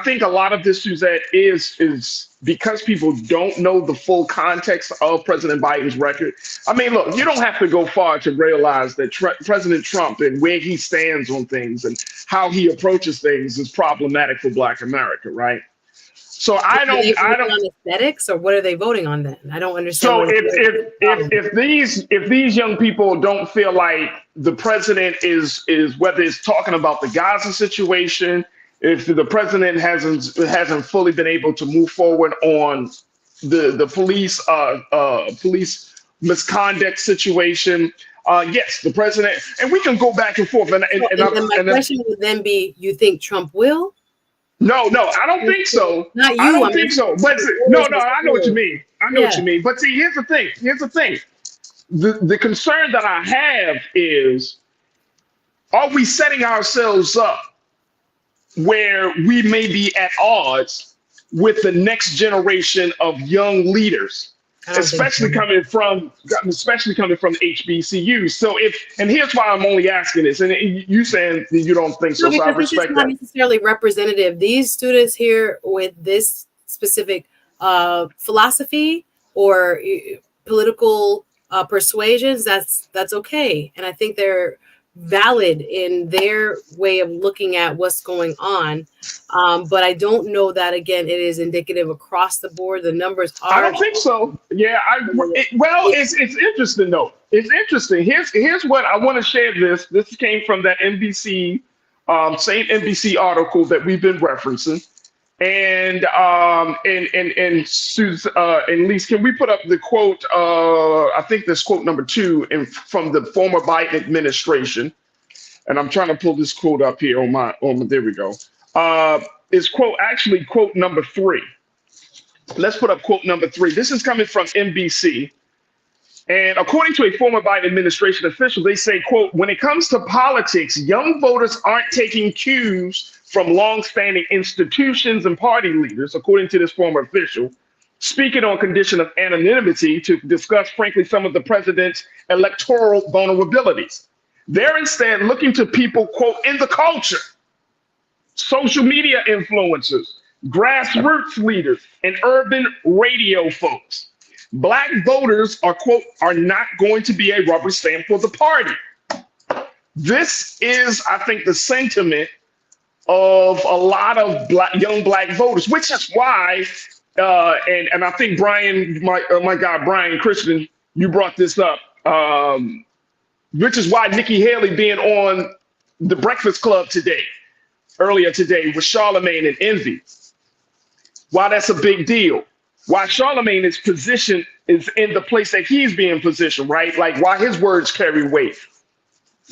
Speaker 1: think a lot of this, Suzette, is because people don't know the full context of President Biden's record. I mean, look, you don't have to go far to realize that President Trump and where he stands on things and how he approaches things is problematic for Black America, right? So I don't
Speaker 2: on aesthetics, or what are they voting on then? I don't understand.
Speaker 1: So if these young people don't feel like the president is whether it's talking about the Gaza situation, if the president hasn't fully been able to move forward on the police misconduct situation, yes, the president, and we can go back and forth. And
Speaker 2: my question would then be: you think Trump will?
Speaker 1: No, I don't think so.
Speaker 2: Not you.
Speaker 1: I don't think so. But no, I know what you mean. I know what you mean. But see, here's the thing. The concern that I have is, are we setting ourselves up where we may be at odds with the next generation of young leaders, especially coming from HBCUs? So and here's why I'm only asking this, and you saying that you don't think so, so I respect that. Not
Speaker 2: necessarily representative. These students here with this specific philosophy or political persuasions, that's okay, and I think they're valid in their way of looking at what's going on, but I don't know that, again, it is indicative across the board. The numbers are.
Speaker 1: I don't think so. Yeah, it's interesting though. It's interesting. Here's what I want to share. This came from that NBC, same NBC article that we've been referencing, and Lise, can we put up the quote? I think this quote number 2 from the former Biden administration, and I'm trying to pull this quote up here on my there we go. Is quote number 3. Let's put up quote number 3. This is coming from NBC. And according to a former Biden administration official, they say, quote, when it comes to politics, young voters aren't taking cues from longstanding institutions and party leaders, according to this former official, speaking on condition of anonymity to discuss, frankly, some of the president's electoral vulnerabilities. They're instead looking to people, quote, in the culture, social media influencers, grassroots leaders, and urban radio folks. Black voters are, quote, are not going to be a rubber stamp for the party. This is, I think, the sentiment of a lot of young black voters, which is why, and I think Brian, my guy, Brian Christian, you brought this up, which is why Nikki Haley being on the Breakfast Club earlier today with Charlamagne and Envy, why that's a big deal. Why Charlamagne is in the place that he's being positioned, right? Like why his words carry weight.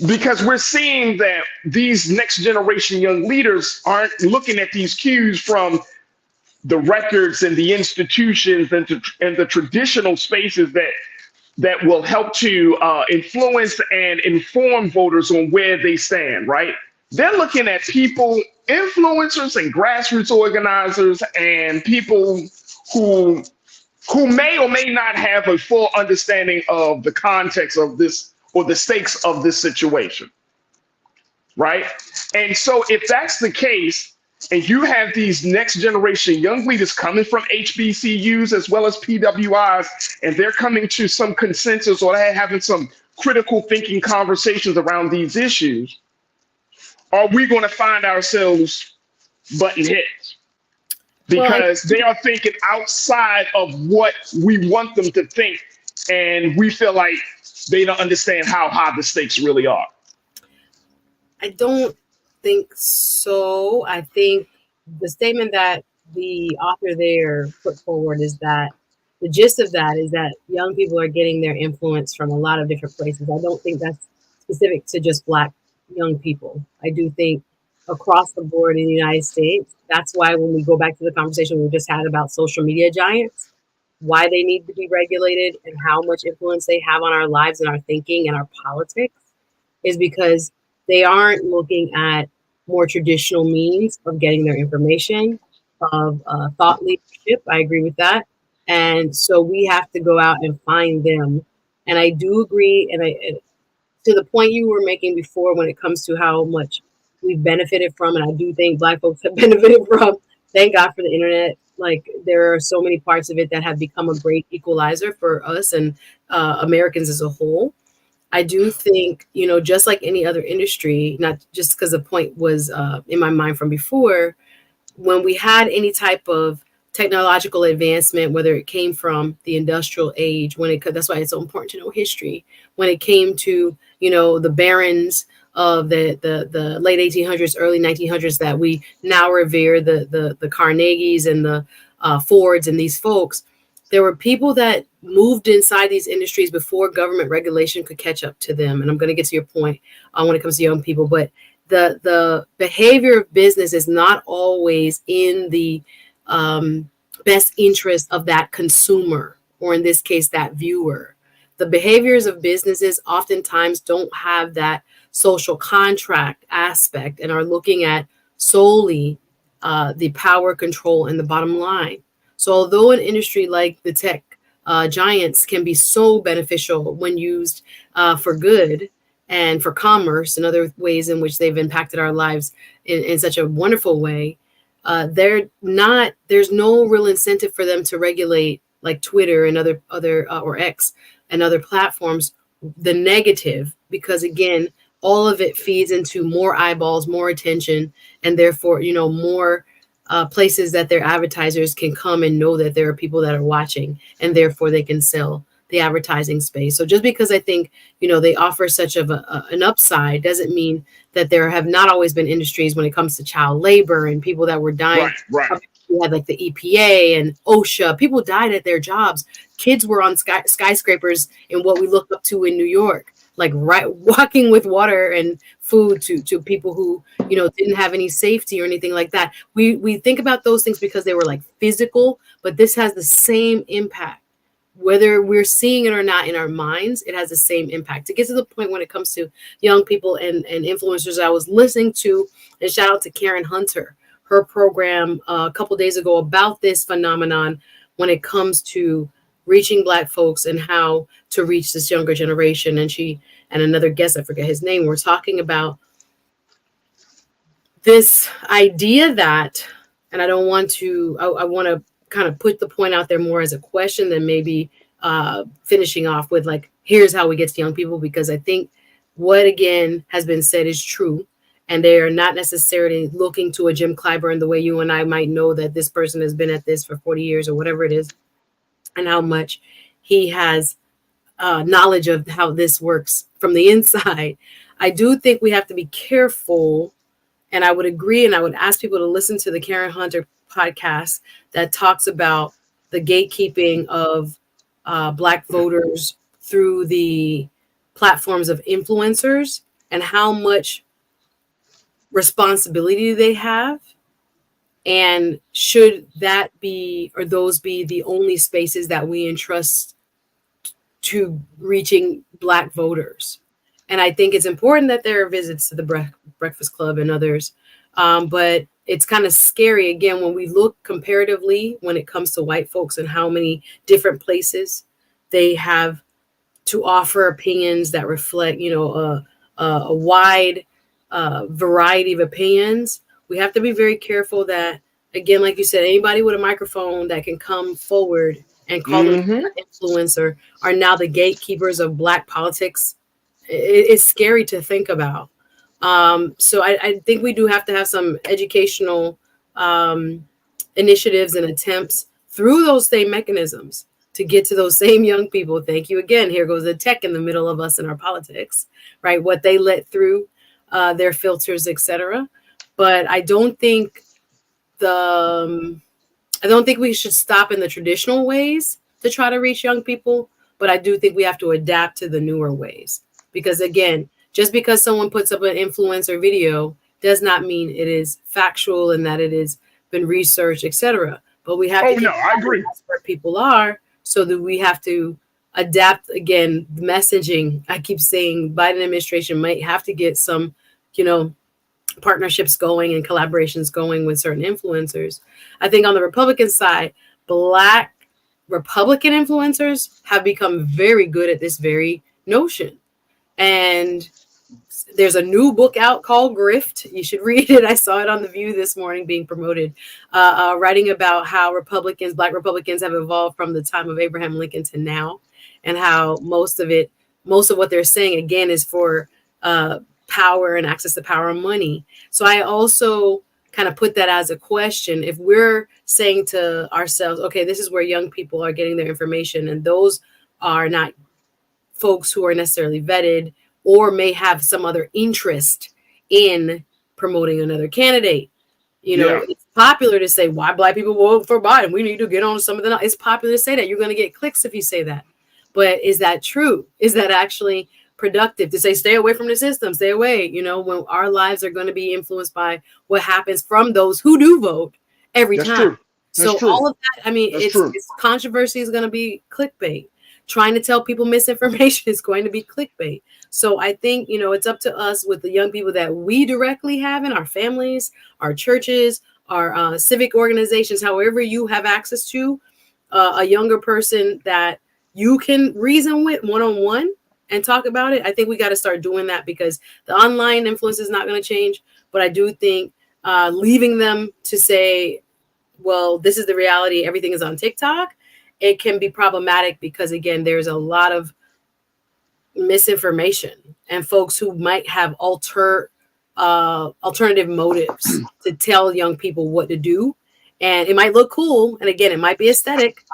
Speaker 1: Because we're seeing that these next generation young leaders aren't looking at these cues from the records and the institutions and the traditional spaces that will help to influence and inform voters on where they stand, right? They're looking at people, influencers and grassroots organizers and people who may or may not have a full understanding of the context of this or the stakes of this situation, right? And so if that's the case, and you have these next generation young leaders coming from HBCUs as well as PWIs, and they're coming to some consensus or they're having some critical thinking conversations around these issues, are we going to find ourselves butting heads? Because they are thinking outside of what we want them to think, and we feel like they don't understand how high the stakes really are.
Speaker 2: I don't think so. I think the statement that the author there put forward is that the gist of that is that young people are getting their influence from a lot of different places. I don't think that's specific to just Black young people. I do think across the board in the United States, that's why when we go back to the conversation we just had about social media giants, why they need to be regulated and how much influence they have on our lives and our thinking and our politics is because they aren't looking at more traditional means of getting their information, of thought leadership. I agree with that. And so we have to go out and find them. And I do agree. And to the point you were making before when it comes to how much we've benefited from, and I do think Black folks have benefited from, thank God for the internet. Like there are so many parts of it that have become a great equalizer for us and Americans as a whole. I do think, just like any other industry, not just because the point was in my mind from before, when we had any type of technological advancement, whether it came from the industrial age, that's why it's so important to know history. When it came to, the barons of the late 1800s, early 1900s that we now revere, the Carnegies and the Fords and these folks, there were people that moved inside these industries before government regulation could catch up to them. And I'm going to get to your point when it comes to young people, but the behavior of business is not always in the best interest of that consumer, or in this case, that viewer. The behaviors of businesses oftentimes don't have that social contract aspect and are looking at solely the power, control, and the bottom line. So although an industry like the tech giants can be so beneficial when used for good and for commerce and other ways in which they've impacted our lives in such a wonderful way, there's no real incentive for them to regulate, like Twitter and other or X and other platforms, the negative, because again, all of it feeds into more eyeballs, more attention, and therefore, more places that their advertisers can come and know that there are people that are watching, and therefore they can sell the advertising space. So just because I think, they offer such of an upside doesn't mean that there have not always been industries when it comes to child labor and people that were dying.
Speaker 1: Right.
Speaker 2: We had like the EPA and OSHA. People died at their jobs. Kids were on skyscrapers in what we look up to in New York, like walking with water and food to people who, didn't have any safety or anything like that. We think about those things because they were like physical, but this has the same impact. Whether we're seeing it or not in our minds, it has the same impact. To get to the point when it comes to young people and influencers, I was listening to, and shout out to Karen Hunter, her program a couple days ago about this phenomenon when it comes to reaching Black folks and how to reach this younger generation. And she and another guest, I forget his name, were talking about this idea that, and I want to kind of put the point out there more as a question than maybe finishing off with like, here's how we get to young people, because I think what again has been said is true. And they are not necessarily looking to a Jim Clyburn the way you and I might know that this person has been at this for 40 years or whatever it is, and how much he has knowledge of how this works from the inside. I do think we have to be careful. And I would agree, and I would ask people to listen to the Karen Hunter podcast that talks about the gatekeeping of Black voters through the platforms of influencers and how much responsibility they have. And should that be, or those be the only spaces that we entrust to reaching Black voters? And I think it's important that there are visits to the Breakfast Club and others. But it's kind of scary, again, when we look comparatively when it comes to white folks and how many different places they have to offer opinions that reflect, a wide variety of opinions. We have to be very careful that, again, like you said, anybody with a microphone that can come forward and call them an influencer are now the gatekeepers of Black politics. It's scary to think about. So I think we do have to have some educational initiatives and attempts through those same mechanisms to get to those same young people. Thank you again. Here goes the tech in the middle of us and our politics, right? What they let through their filters, etc. But I don't think the I don't think we should stop in the traditional ways to try to reach young people, but I do think we have to adapt to the newer ways. Because again, just because someone puts up an influencer video does not mean it is factual and that it has been researched, etc. But we have to
Speaker 1: I agree.
Speaker 2: Where people are, so that we have to adapt. Again, the messaging. I keep saying Biden administration might have to get some, partnerships going and collaborations going with certain influencers. I think on the Republican side, Black Republican influencers have become very good at this very notion. And there's a new book out called Grift. You should read it. I saw it on The View this morning being promoted, writing about how Black Republicans have evolved from the time of Abraham Lincoln to now, and how most of what they're saying, again, is for power and access to power and money. So I also kind of put that as a question. If we're saying to ourselves, okay, this is where young people are getting their information, and those are not folks who are necessarily vetted or may have some other interest in promoting another candidate. It's popular to say, why Black people vote for Biden? We need to get on something else. It's popular to say that. You're going to get clicks if you say that. But is that true? Is that actually productive to say, stay away from the system, stay away, when our lives are going to be influenced by what happens from those who do vote every time?
Speaker 1: True.
Speaker 2: So
Speaker 1: true.
Speaker 2: All of that, it's controversy is going to be clickbait. Trying to tell people misinformation is going to be clickbait. So I think, it's up to us with the young people that we directly have in our families, our churches, our civic organizations, however you have access to a younger person that you can reason with one-on-one and talk about it. I think we got to start doing that, because the online influence is not going to change. But I do think leaving them to say, well, this is the reality, everything is on TikTok, it can be problematic, because again, there's a lot of misinformation and folks who might have alternative motives to tell young people what to do. And it might look cool. And again, it might be aesthetic,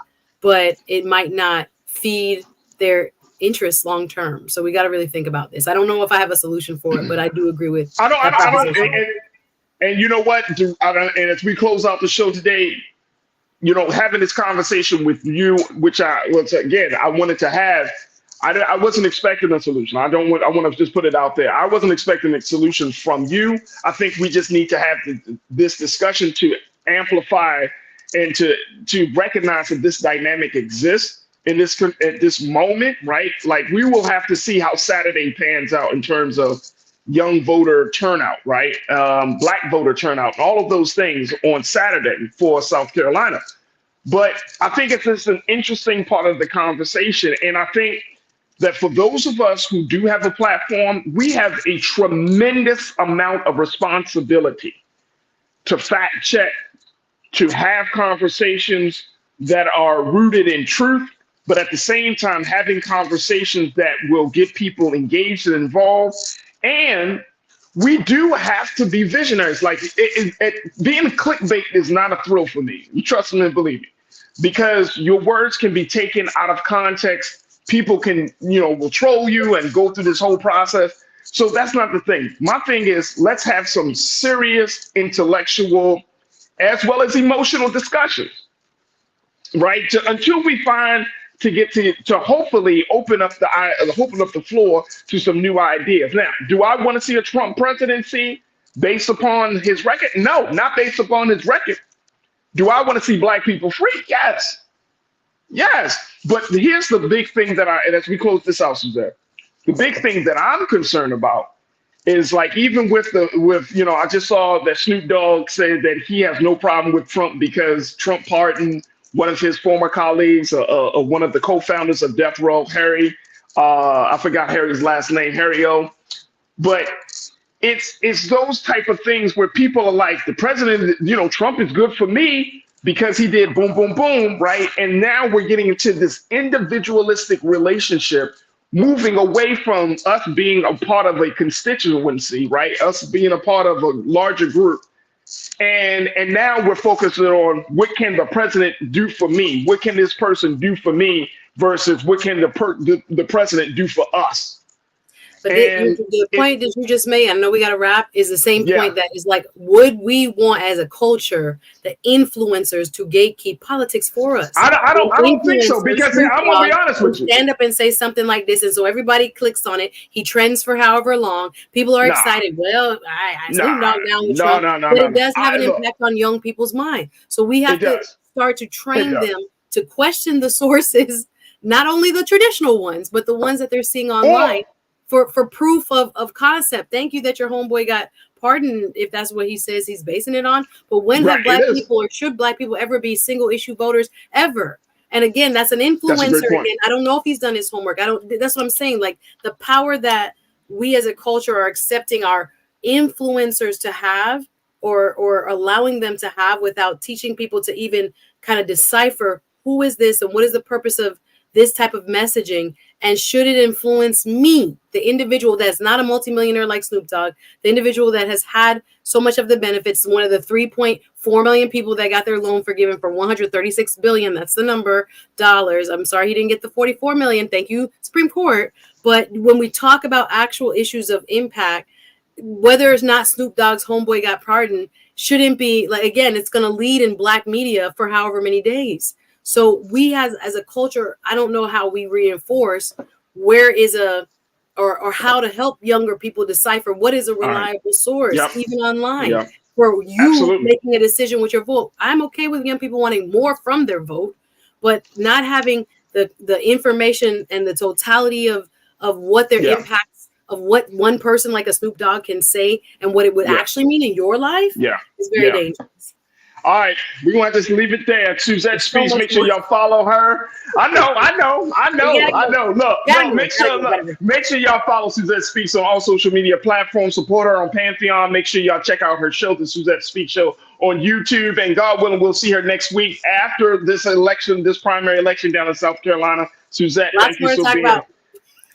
Speaker 2: but it might not feed their interests long term. So we got to really think about this. I don't know if I have a solution for it, but I do agree with.
Speaker 1: I don't. And you know what? And as we close out the show today, having this conversation with you, which I wanted to have. I wasn't expecting a solution. I want to just put it out there. I wasn't expecting a solution from you. I think we just need to have this discussion to amplify and to recognize that this dynamic exists in at this moment, right? Like, we will have to see how Saturday pans out in terms of young voter turnout, right? Black voter turnout, all of those things on Saturday for South Carolina. But I think it's just an interesting part of the conversation. And I think that for those of us who do have a platform, we have a tremendous amount of responsibility to fact check, to have conversations that are rooted in truth, but at the same time, having conversations that will get people engaged and involved. And we do have to be visionaries. Like, being clickbait is not a thrill for me. You trust me and believe me, because your words can be taken out of context. People can, will troll you and go through this whole process. So that's not the thing. My thing is, let's have some serious intellectual as well as emotional discussions, right? Until we find to get to hopefully open up the floor to some new ideas. Now, do I want to see a Trump presidency based upon his record? No, not based upon his record. Do I want to see Black people free? Yes. But here's the big thing and as we close this out, Suzanne, the big thing that I'm concerned about is, like, even I just saw that Snoop Dogg said that he has no problem with Trump because Trump pardoned one of his former colleagues, one of the co-founders of Death Row, Harry. I forgot Harry's last name, Harry O. But it's those type of things where people are like, the president, Trump is good for me because he did boom, boom, boom, right? And now we're getting into this individualistic relationship, moving away from us being a part of a constituency, right? Us being a part of a larger group. And now we're focusing on, what can the president do for me? What can this person do for me versus what can the president do for us?
Speaker 2: But
Speaker 1: And
Speaker 2: the point that you just made, I know we got to wrap, is the same
Speaker 1: yeah,
Speaker 2: point that is like, would we want as a culture the influencers to gatekeep politics for us?
Speaker 1: I don't think so,
Speaker 2: Influencers,
Speaker 1: because
Speaker 2: Snoop
Speaker 1: I'm gonna be
Speaker 2: Dogg,
Speaker 1: honest
Speaker 2: will
Speaker 1: with you.
Speaker 2: stand up and say something like this, and so everybody clicks on it. He trends for however long. People are
Speaker 1: Nah,
Speaker 2: excited. Well, I Snoop
Speaker 1: nah,
Speaker 2: Dogg down with
Speaker 1: no,
Speaker 2: Trump,
Speaker 1: no, no,
Speaker 2: but
Speaker 1: no,
Speaker 2: it
Speaker 1: no.
Speaker 2: does have an
Speaker 1: Look,
Speaker 2: impact on young people's mind. So we
Speaker 1: it
Speaker 2: have to
Speaker 1: does.
Speaker 2: start to
Speaker 1: It
Speaker 2: train
Speaker 1: does.
Speaker 2: them to question the sources, not only the traditional ones, but the ones that they're seeing
Speaker 1: Or
Speaker 2: online for proof of concept. Thank you that your homeboy got pardoned, if that's what he says he's basing it on. But when
Speaker 1: right,
Speaker 2: have
Speaker 1: it
Speaker 2: black
Speaker 1: is.
Speaker 2: people, or should black people ever be single issue voters ever? And again, that's an
Speaker 1: That's a great
Speaker 2: influencer.
Speaker 1: point.
Speaker 2: Again, I don't know if he's done his homework. I don't. That's what I'm saying. Like the power that we as a culture are accepting our influencers to have, or allowing them to have, without teaching people to even kind of decipher who is this and what is the purpose of this type of messaging, and should it influence me, the individual that's not a multimillionaire like Snoop Dogg, the individual that has had so much of the benefits, one of the 3.4 million people that got their loan forgiven for 136 billion, that's the number, dollars. I'm sorry he didn't get the 44 million. Thank you, Supreme Court. But when we talk about actual issues of impact, whether or not Snoop Dogg's homeboy got pardoned shouldn't be like, again, it's going to lead in black media for however many days. So we as a culture, I don't know how we reinforce where is or how to help younger people decipher what is a
Speaker 1: All right.
Speaker 2: reliable source,
Speaker 1: Yep.
Speaker 2: even online,
Speaker 1: Yep.
Speaker 2: for you
Speaker 1: Absolutely.
Speaker 2: making a decision with your vote. I'm okay with young people wanting more from their vote, but not having the information and the totality of what their
Speaker 1: Yeah.
Speaker 2: impacts of what one person like a Snoop Dogg can say and what it would
Speaker 1: Yeah.
Speaker 2: actually mean in your life
Speaker 1: Yeah.
Speaker 2: is very
Speaker 1: Yeah.
Speaker 2: dangerous.
Speaker 1: All right, we're gonna have to just leave it there. Suzette
Speaker 2: There's so
Speaker 1: Speaks,
Speaker 2: much
Speaker 1: make sure
Speaker 2: more.
Speaker 1: y'all follow her. I know. Make sure y'all follow Suzette Speaks on all social media platforms. Support her on Pantheon. Make sure y'all check out her show, the Suzette Speaks Show, on YouTube. And God willing, we'll see her next week after this election, this primary election down in South Carolina. Suzette,
Speaker 2: Lots
Speaker 1: thank you
Speaker 2: more to
Speaker 1: so
Speaker 2: talk
Speaker 1: being.
Speaker 2: about.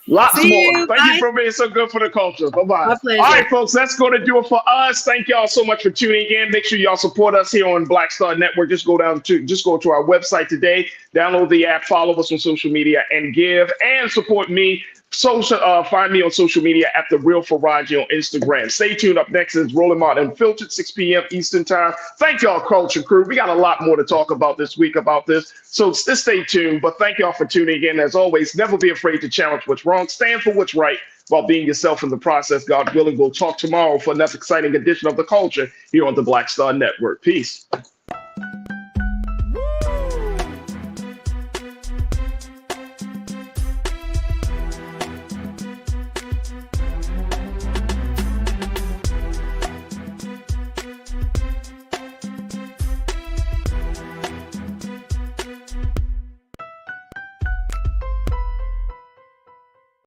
Speaker 1: Lots
Speaker 2: See
Speaker 1: more.
Speaker 2: you.
Speaker 1: Thank you
Speaker 2: Bye.
Speaker 1: for being so good for the culture. Bye-bye.
Speaker 2: My pleasure.
Speaker 1: All right, folks, that's going to do it for us. Thank y'all so much for tuning in. Make sure y'all support us here on Black Star Network. Just go to our website today, download the app, follow us on social media, and give and support me. Find me on social media at The Real Faraji on Instagram. Stay tuned. Up next is Rolling Martin Unfiltered, 6 p.m. Eastern Time. Thank y'all, Culture Crew. We got a lot more to talk about this week about this, so just stay tuned. But thank y'all for tuning in. As always, never be afraid to challenge what's wrong. Stand for what's right while being yourself in the process. God willing, we'll talk tomorrow for another exciting edition of The Culture here on the Black Star Network. Peace.